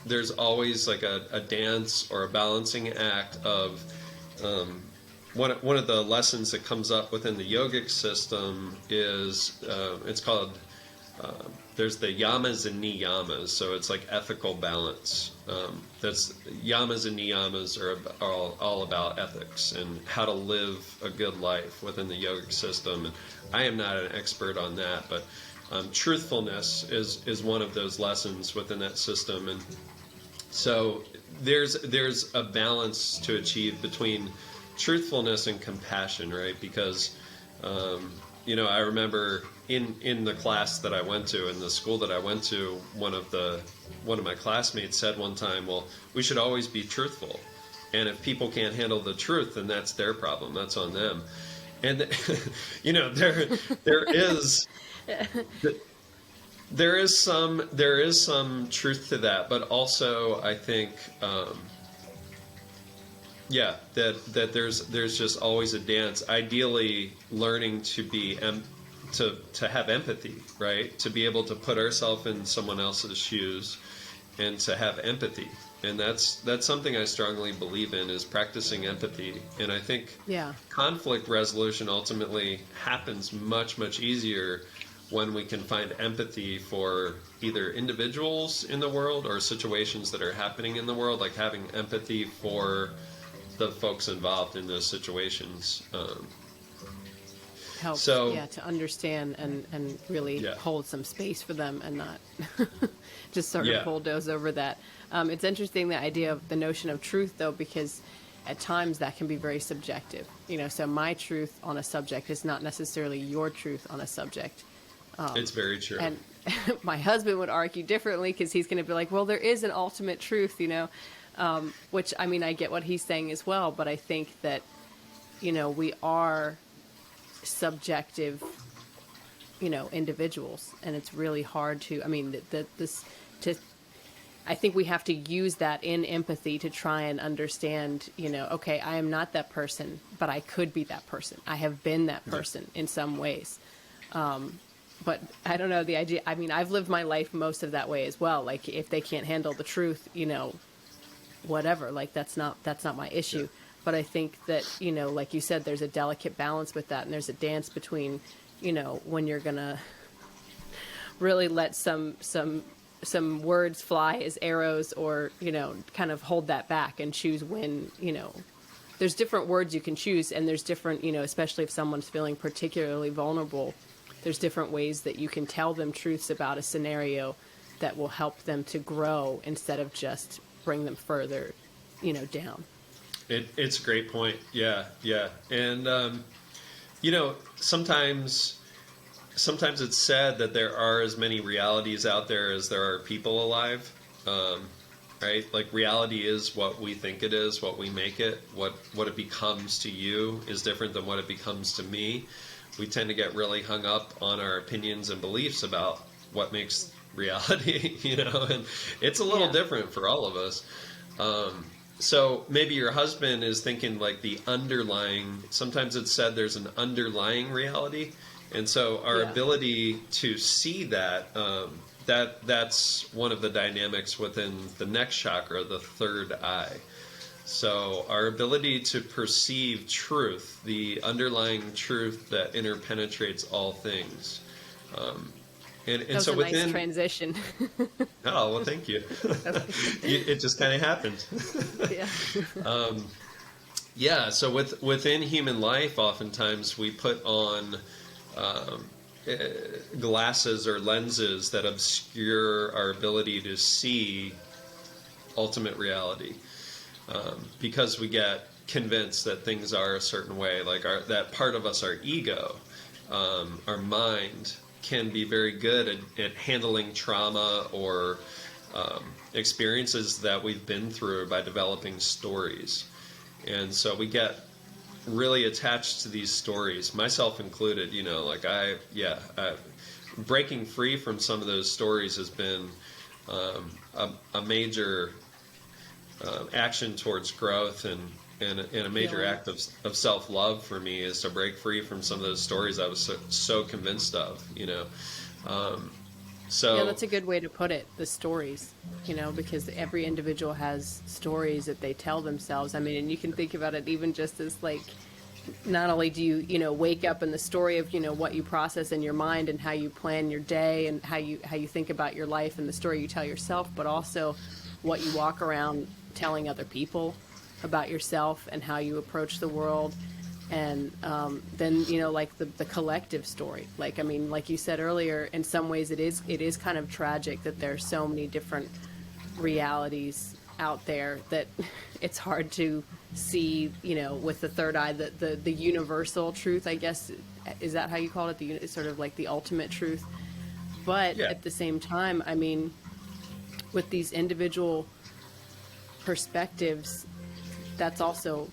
there's always like a dance or a balancing act of one of the lessons that comes up within the yogic system is it's called there's the yamas and niyamas, so it's like ethical balance. That's yamas and niyamas are all about ethics and how to live a good life within the yogic system. And I am not an expert on that, but truthfulness is one of those lessons within that system. And so there's a balance to achieve between truthfulness and compassion, right? Because I remember in the class that I went to, in the school that I went to, one of my classmates said one time, well, we should always be truthful, and if people can't handle the truth, then that's their problem, that's on them. And there is some truth to that, but also I think that there's just always a dance. Ideally, learning to be to have empathy, right? To be able to put ourselves in someone else's shoes and to have empathy. And that's something I strongly believe in, is practicing empathy. And I think conflict resolution ultimately happens much, much easier when we can find empathy for either individuals in the world or situations that are happening in the world, like having empathy for the folks involved in those situations. Helps, to understand and really hold some space for them and not just sort of bulldoze over that. It's interesting, the idea of the notion of truth, though, because at times that can be very subjective. So my truth on a subject is not necessarily your truth on a subject. It's very true. And my husband would argue differently, because he's going to be like, well, there is an ultimate truth, which, I mean, I get what he's saying as well, but I think that, we are subjective, individuals, and it's really hard to, I mean, I think we have to use that in empathy to try and understand, okay, I am not that person, but I could be that person. I have been that person in some ways. But I don't know, the idea, I mean, I've lived my life most of that way as well. Like, if they can't handle the truth, whatever, like that's not my issue. Yeah. But I think that, like you said, there's a delicate balance with that, and there's a dance between, when you're gonna really let some words fly as arrows, or kind of hold that back and choose when. There's different words you can choose, and there's different, especially if someone's feeling particularly vulnerable, there's different ways that you can tell them truths about a scenario that will help them to grow instead of just bring them further, down. It's a great point. Yeah, yeah. And, sometimes it's said that there are as many realities out there as there are people alive. Right? Like, reality is what we think it is, what we make it. What it becomes to you is different than what it becomes to me. We tend to get really hung up on our opinions and beliefs about what makes reality, and it's a little different for all of us. So maybe your husband is thinking like the underlying, sometimes it's said there's an underlying reality. And so our ability to see that, that's one of the dynamics within the next chakra, the third eye. So our ability to perceive truth, the underlying truth that interpenetrates all things. And That was so a within nice transition. Oh, well, thank you. It just kind of happened. Yeah. Yeah, so within human life, oftentimes we put on glasses or lenses that obscure our ability to see ultimate reality, because we get convinced that things are a certain way. Like that part of us, our ego, our mind, can be very good at handling trauma or experiences that we've been through by developing stories. And so we get really attached to these stories, myself included. Breaking free from some of those stories has been a major action towards growth, and a major act of self-love for me is to break free from some of those stories I was so convinced of. So that's a good way to put it, the stories, because every individual has stories that they tell themselves. I mean, and you can think about it even just as like, not only do you, wake up in the story of, what you process in your mind and how you plan your day and how you think about your life and the story you tell yourself, but also what you walk around telling other people about yourself and how you approach the world. And then, like the collective story. Like, I mean, like you said earlier, in some ways it is kind of tragic that there are so many different realities out there that it's hard to see, with the third eye, the universal truth, I guess. Is that how you call it? It's sort of like the ultimate truth. But at the same time, I mean, with these individual perspectives, that's also,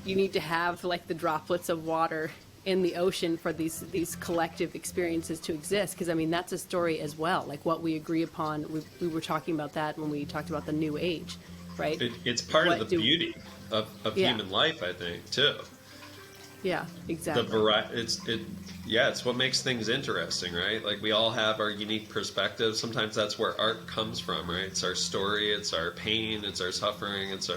you need to have like the droplets of water in the ocean for these collective experiences to exist. Because I mean, that's a story as well. Like what we agree upon. We were talking about that when we talked about the New Age, right? It's part of the beauty of human life, I think, too. Yeah, exactly. The variety. It's what makes things interesting, right? Like we all have our unique perspectives. Sometimes that's where art comes from, right? It's our story, it's our pain, it's our suffering, it's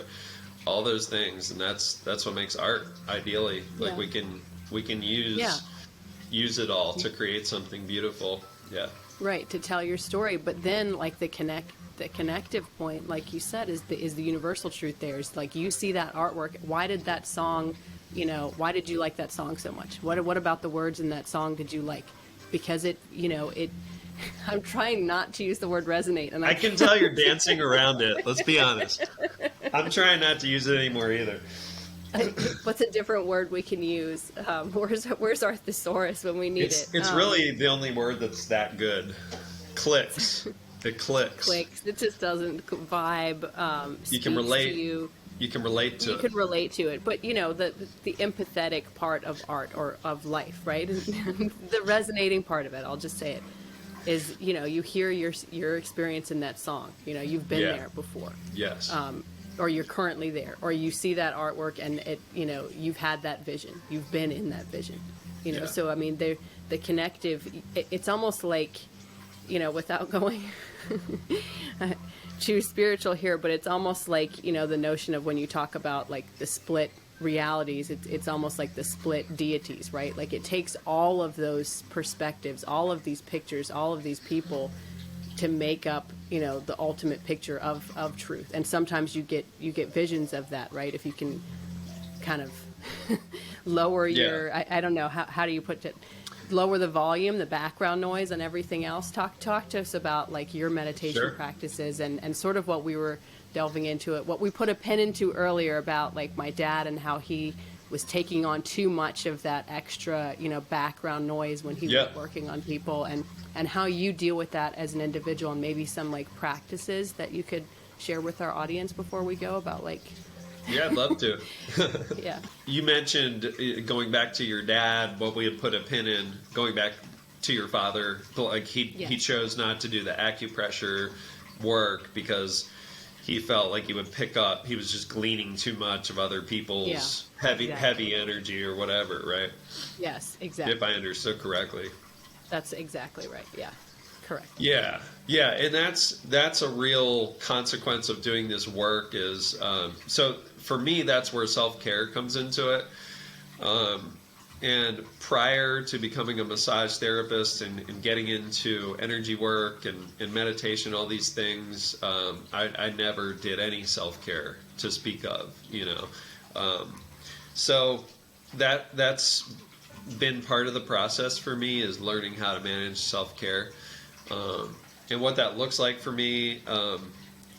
all those things, and that's what makes art. Ideally, like we can use it all to create something beautiful. Yeah. Right, to tell your story, but then like the connective point, like you said, is the universal truth. There's like, you see that artwork. Why did that song? Why did you like that song so much? What about the words in that song did you like? Because it. I'm trying not to use the word resonate, and I can tell you're dancing around it. Let's be honest. I'm trying not to use it anymore either. What's a different word we can use? Where's our thesaurus when we need it? It's really the only word that's that good. Clicks. It clicks. Clicks. It just doesn't vibe. You can relate. To you. You can relate to it. You can relate to it, but the empathetic part of art or of life, right? The resonating part of it, I'll just say it, is you hear your experience in that song. You've been there before. Yes. Or you're currently there, or you see that artwork and it, you've had that vision. You've been in that vision. So I mean, the connective. It's almost like, without going too spiritual here, but it's almost like, the notion of when you talk about like the split realities, it's almost like the split deities, right? Like it takes all of those perspectives, all of these pictures, all of these people to make up, the ultimate picture of truth. And sometimes you get visions of that, right? If you can kind of lower your, I don't know, how do you put it? Lower the volume, the background noise, and everything else. Talk to us about like your meditation Sure. practices and sort of what we were delving into it. What we put a pin into earlier about like my dad and how he was taking on too much of that extra, background noise when he was working on people, and how you deal with that as an individual, and maybe some like practices that you could share with our audience before we go about like. Yeah, I'd love to. Yeah. You mentioned going back to your dad, what we had put a pin in, going back to your father, like he chose not to do the acupressure work because he felt like he would he was just gleaning too much of other people's heavy energy or whatever, right? Yes, exactly. If I understood correctly. That's exactly right. Yeah. Correct. Yeah, and that's a real consequence of doing this work is so for me that's where self-care comes into it. And prior to becoming a massage therapist and getting into energy work and meditation, all these things, I never did any self-care to speak of, so that's been part of the process for me is learning how to manage self-care. And what that looks like for me,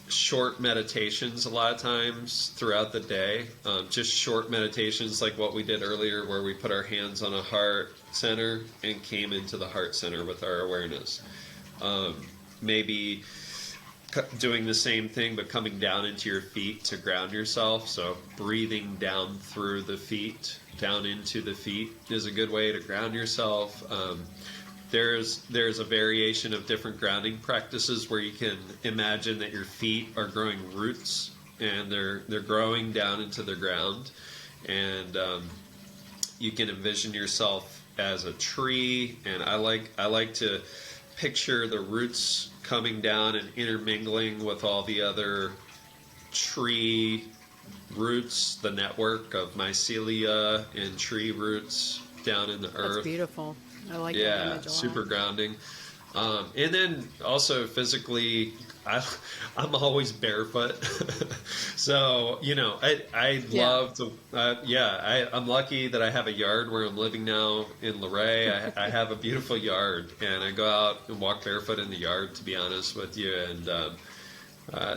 short meditations a lot of times throughout the day, just short meditations like what we did earlier where we put our hands on a heart center and came into the heart center with our awareness. Maybe doing the same thing but coming down into your feet to ground yourself, so breathing down through the feet, down into the feet is a good way to ground yourself. There's a variation of different grounding practices where you can imagine that your feet are growing roots and they're growing down into the ground, and you can envision yourself as a tree. And I like to picture the roots coming down and intermingling with all the other tree roots, the network of mycelia and tree roots down in the earth. That's beautiful. I like that image a lot. Super grounding. And then also physically, I'm always barefoot. So, I love to, I'm lucky that I have a yard where I'm living now in Luray. I have a beautiful yard, and I go out and walk barefoot in the yard, to be honest with you. And,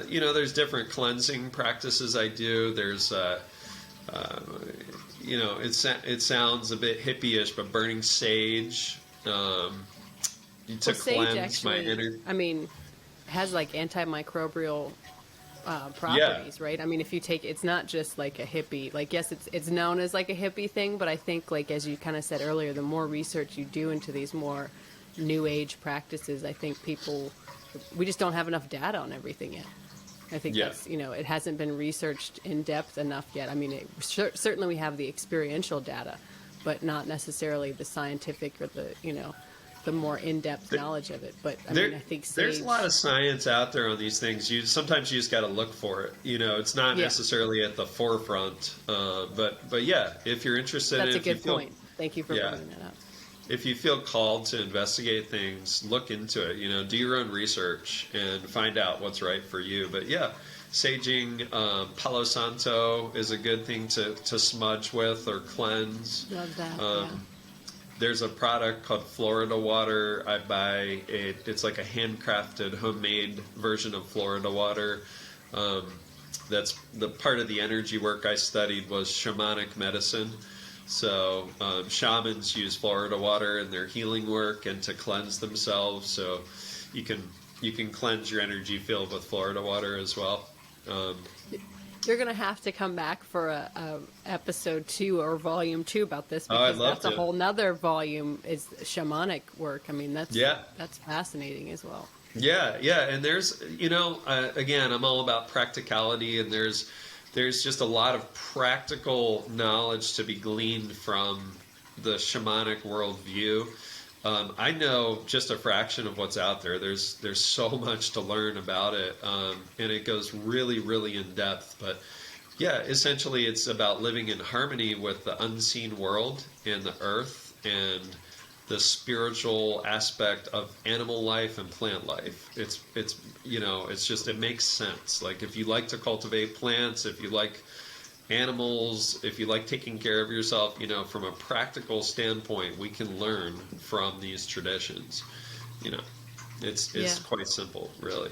there's different cleansing practices I do. There's, it sounds a bit hippie-ish, but burning sage to cleanse my inner. I mean, has like antimicrobial properties, right? I mean, if you take, it's not just like a hippie. Like, yes, it's known as like a hippie thing, but I think, like as you kind of said earlier, the more research you do into these more new age practices, I think we just don't have enough data on everything yet. I think that's, it hasn't been researched in depth enough yet. I mean, certainly we have the experiential data, but not necessarily the scientific or the more in-depth knowledge of it. But I think there's a lot of science out there on these things. Sometimes you just got to look for it. It's not necessarily at the forefront. But yeah, if you're interested, that's a good point. Thank you for bringing that up. If you feel called to investigate things, look into it. Do your own research and find out what's right for you. But yeah, saging, Palo Santo is a good thing to smudge with or cleanse. Love that. There's a product called Florida Water. I buy it's like a handcrafted, homemade version of Florida Water. That's the part of the energy work I studied was shamanic medicine. So shamans use Florida water in their healing work and to cleanse themselves. So you can cleanse your energy field with Florida water as well. You're going to have to come back for a episode 2 or volume 2 about this, because that's a whole nother volume is shamanic work. I mean, that's fascinating as well. Yeah. And there's, again, I'm all about practicality, and there's just a lot of practical knowledge to be gleaned from the shamanic worldview. I know just a fraction of what's out there. There's so much to learn about it, and it goes really, really in depth. But yeah, essentially, it's about living in harmony with the unseen world and the earth and the spiritual aspect of animal life and plant life. It's it's just, it makes sense. Like, if you like to cultivate plants, if you like animals, if you like taking care of yourself, from a practical standpoint, we can learn from these traditions. It's Yeah. quite simple, really.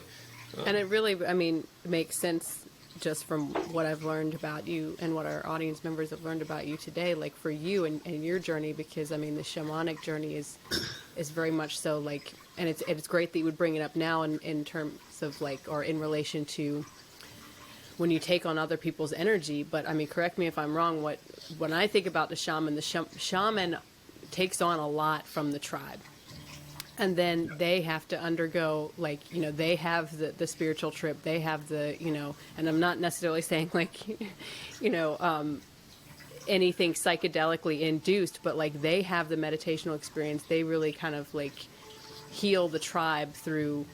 And it really, I mean, makes sense just from what I've learned about you and what our audience members have learned about you today, like for you and your journey, because I mean, the shamanic journey is very much so like, and it's great that you would bring it up now in terms of like, or in relation to when you take on other people's energy. But I mean, correct me if I'm wrong, when I think about the shaman takes on a lot from the tribe. And then they have to undergo, like, they have the spiritual trip, they have and I'm not necessarily saying like, anything psychedelically induced, but like they have the meditational experience. They really kind of like heal the tribe through,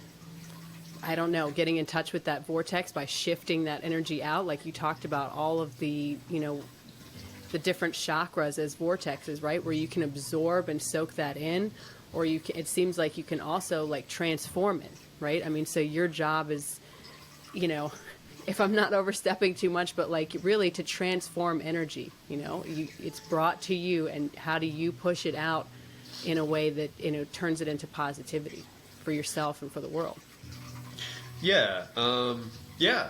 I don't know, getting in touch with that vortex by shifting that energy out. Like you talked about all of the, the different chakras as vortexes, right? Where you can absorb and soak that in. Or it seems like you can also like transform it, right? I mean, so your job is, if I'm not overstepping too much, but like really to transform energy, it's brought to you, and how do you push it out in a way that, turns it into positivity for yourself and for the world? Yeah,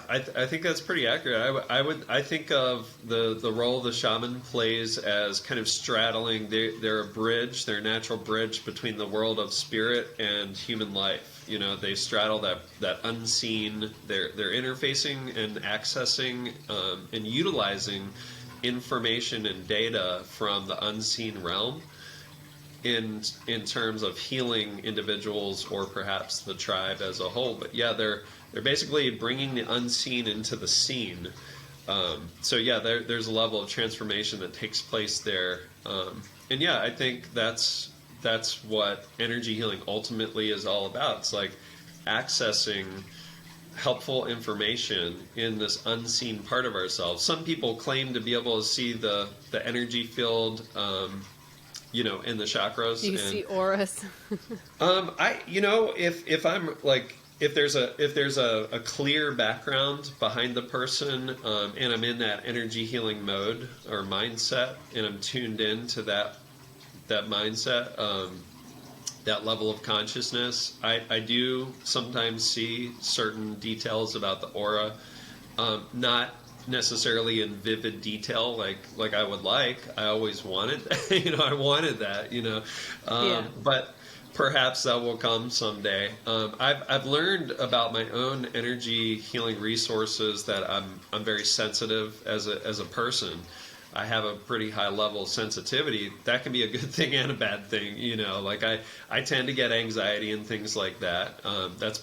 I think that's pretty accurate. I think of the role the shaman plays as kind of straddling. They're a bridge. They're a natural bridge between the world of spirit and human life. They straddle that unseen. They're interfacing and accessing and utilizing information and data from the unseen realm in terms of healing individuals or perhaps the tribe as a whole. But yeah, they're basically bringing the unseen into the seen. So yeah, there's a level of transformation that takes place there. And yeah, I think that's what energy healing ultimately is all about. It's like accessing helpful information in this unseen part of ourselves. Some people claim to be able to see the energy field, in the chakras. Do you see auras? If I'm like, if there's a clear background behind the person, and I'm in that energy healing mode or mindset, and I'm tuned in to that mindset, that level of consciousness, I do sometimes see certain details about the aura, not necessarily in vivid detail like I would like. I always wanted I wanted that, but perhaps that will come someday. I've learned about my own energy healing resources that I'm very sensitive as a person. I have a pretty high level of sensitivity. That can be a good thing and a bad thing, like I tend to get anxiety and things like that. That's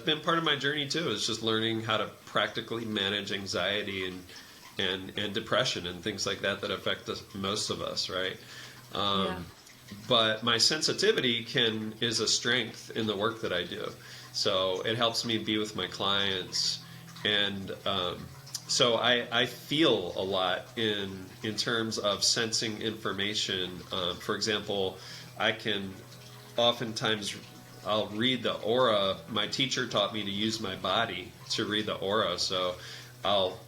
been part of my journey too, is just learning how to practically manage anxiety and depression and things like that affect most of us, right? But my sensitivity is a strength in the work that I do. So it helps me be with my clients, and so I feel a lot in terms of sensing information. For example, I can oftentimes I'll read the aura. My teacher taught me to use my body to read the aura. So I'll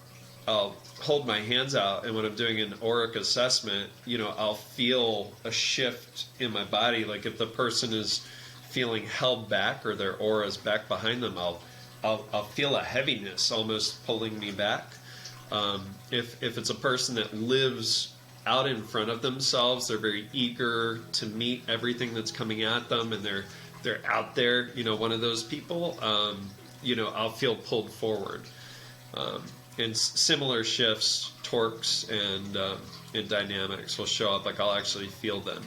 hold my hands out, and when I'm doing an auric assessment, I'll feel a shift in my body. Like if the person is feeling held back or their aura is back behind them, I'll feel a heaviness almost pulling me back. If it's a person that lives out in front of themselves, they're very eager to meet everything that's coming at them, and they're out there, one of those people, I'll feel pulled forward. And similar shifts, torques, and dynamics will show up. Like I'll actually feel them.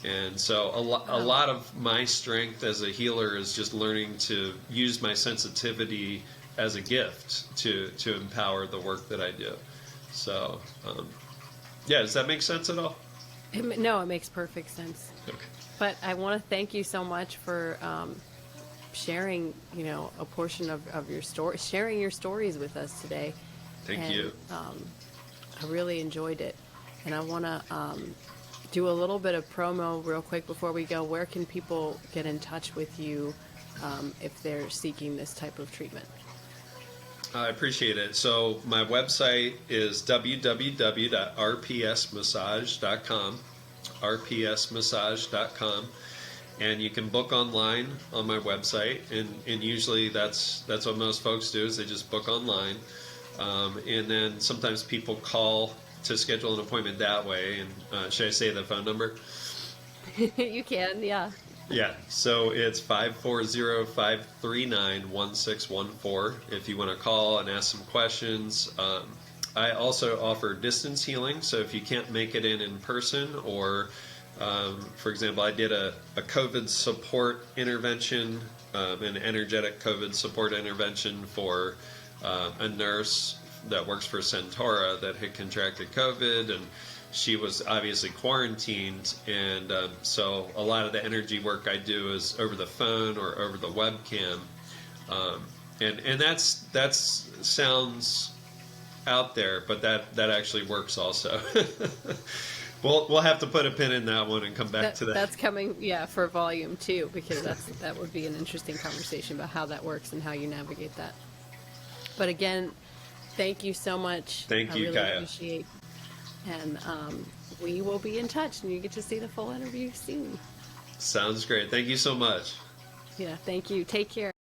And so a lot of my strength as a healer is just learning to use my sensitivity as a gift to empower the work that I do. So, yeah, does that make sense at all? No, it makes perfect sense. Okay. But I want to thank you so much for sharing, a portion of your story, sharing your stories with us today. Thank And, you. I really enjoyed it. And I want to do a little bit of promo real quick before we go. Where can people get in touch with you if they're seeking this type of treatment? I appreciate it. So my website is www.rpsmassage.com, rpsmassage.com, and you can book online on my website. And usually that's what most folks do is they just book online, and then sometimes people call to schedule an appointment that way. And should I say the phone number? You can, yeah. Yeah, so it's 540-539-1614 if you want to call and ask some questions. I also offer distance healing, so if you can't make it in person, or for example, I did a COVID support intervention, an energetic COVID support intervention for a nurse that works for Centora that had contracted COVID, and she was obviously quarantined, and so a lot of the energy work I do is over the phone or over the webcam, and that sounds out there, but that actually works also. We'll have to put a pin in that one and come back to that. That's coming, yeah, for volume 2, because that would be an interesting conversation about how that works and how you navigate that. But again, thank you so much. Thank you, I really Kaya. appreciate. And we will be in touch, and you get to see the full interview soon. Sounds great. Thank you so much. Yeah, thank you. Take care.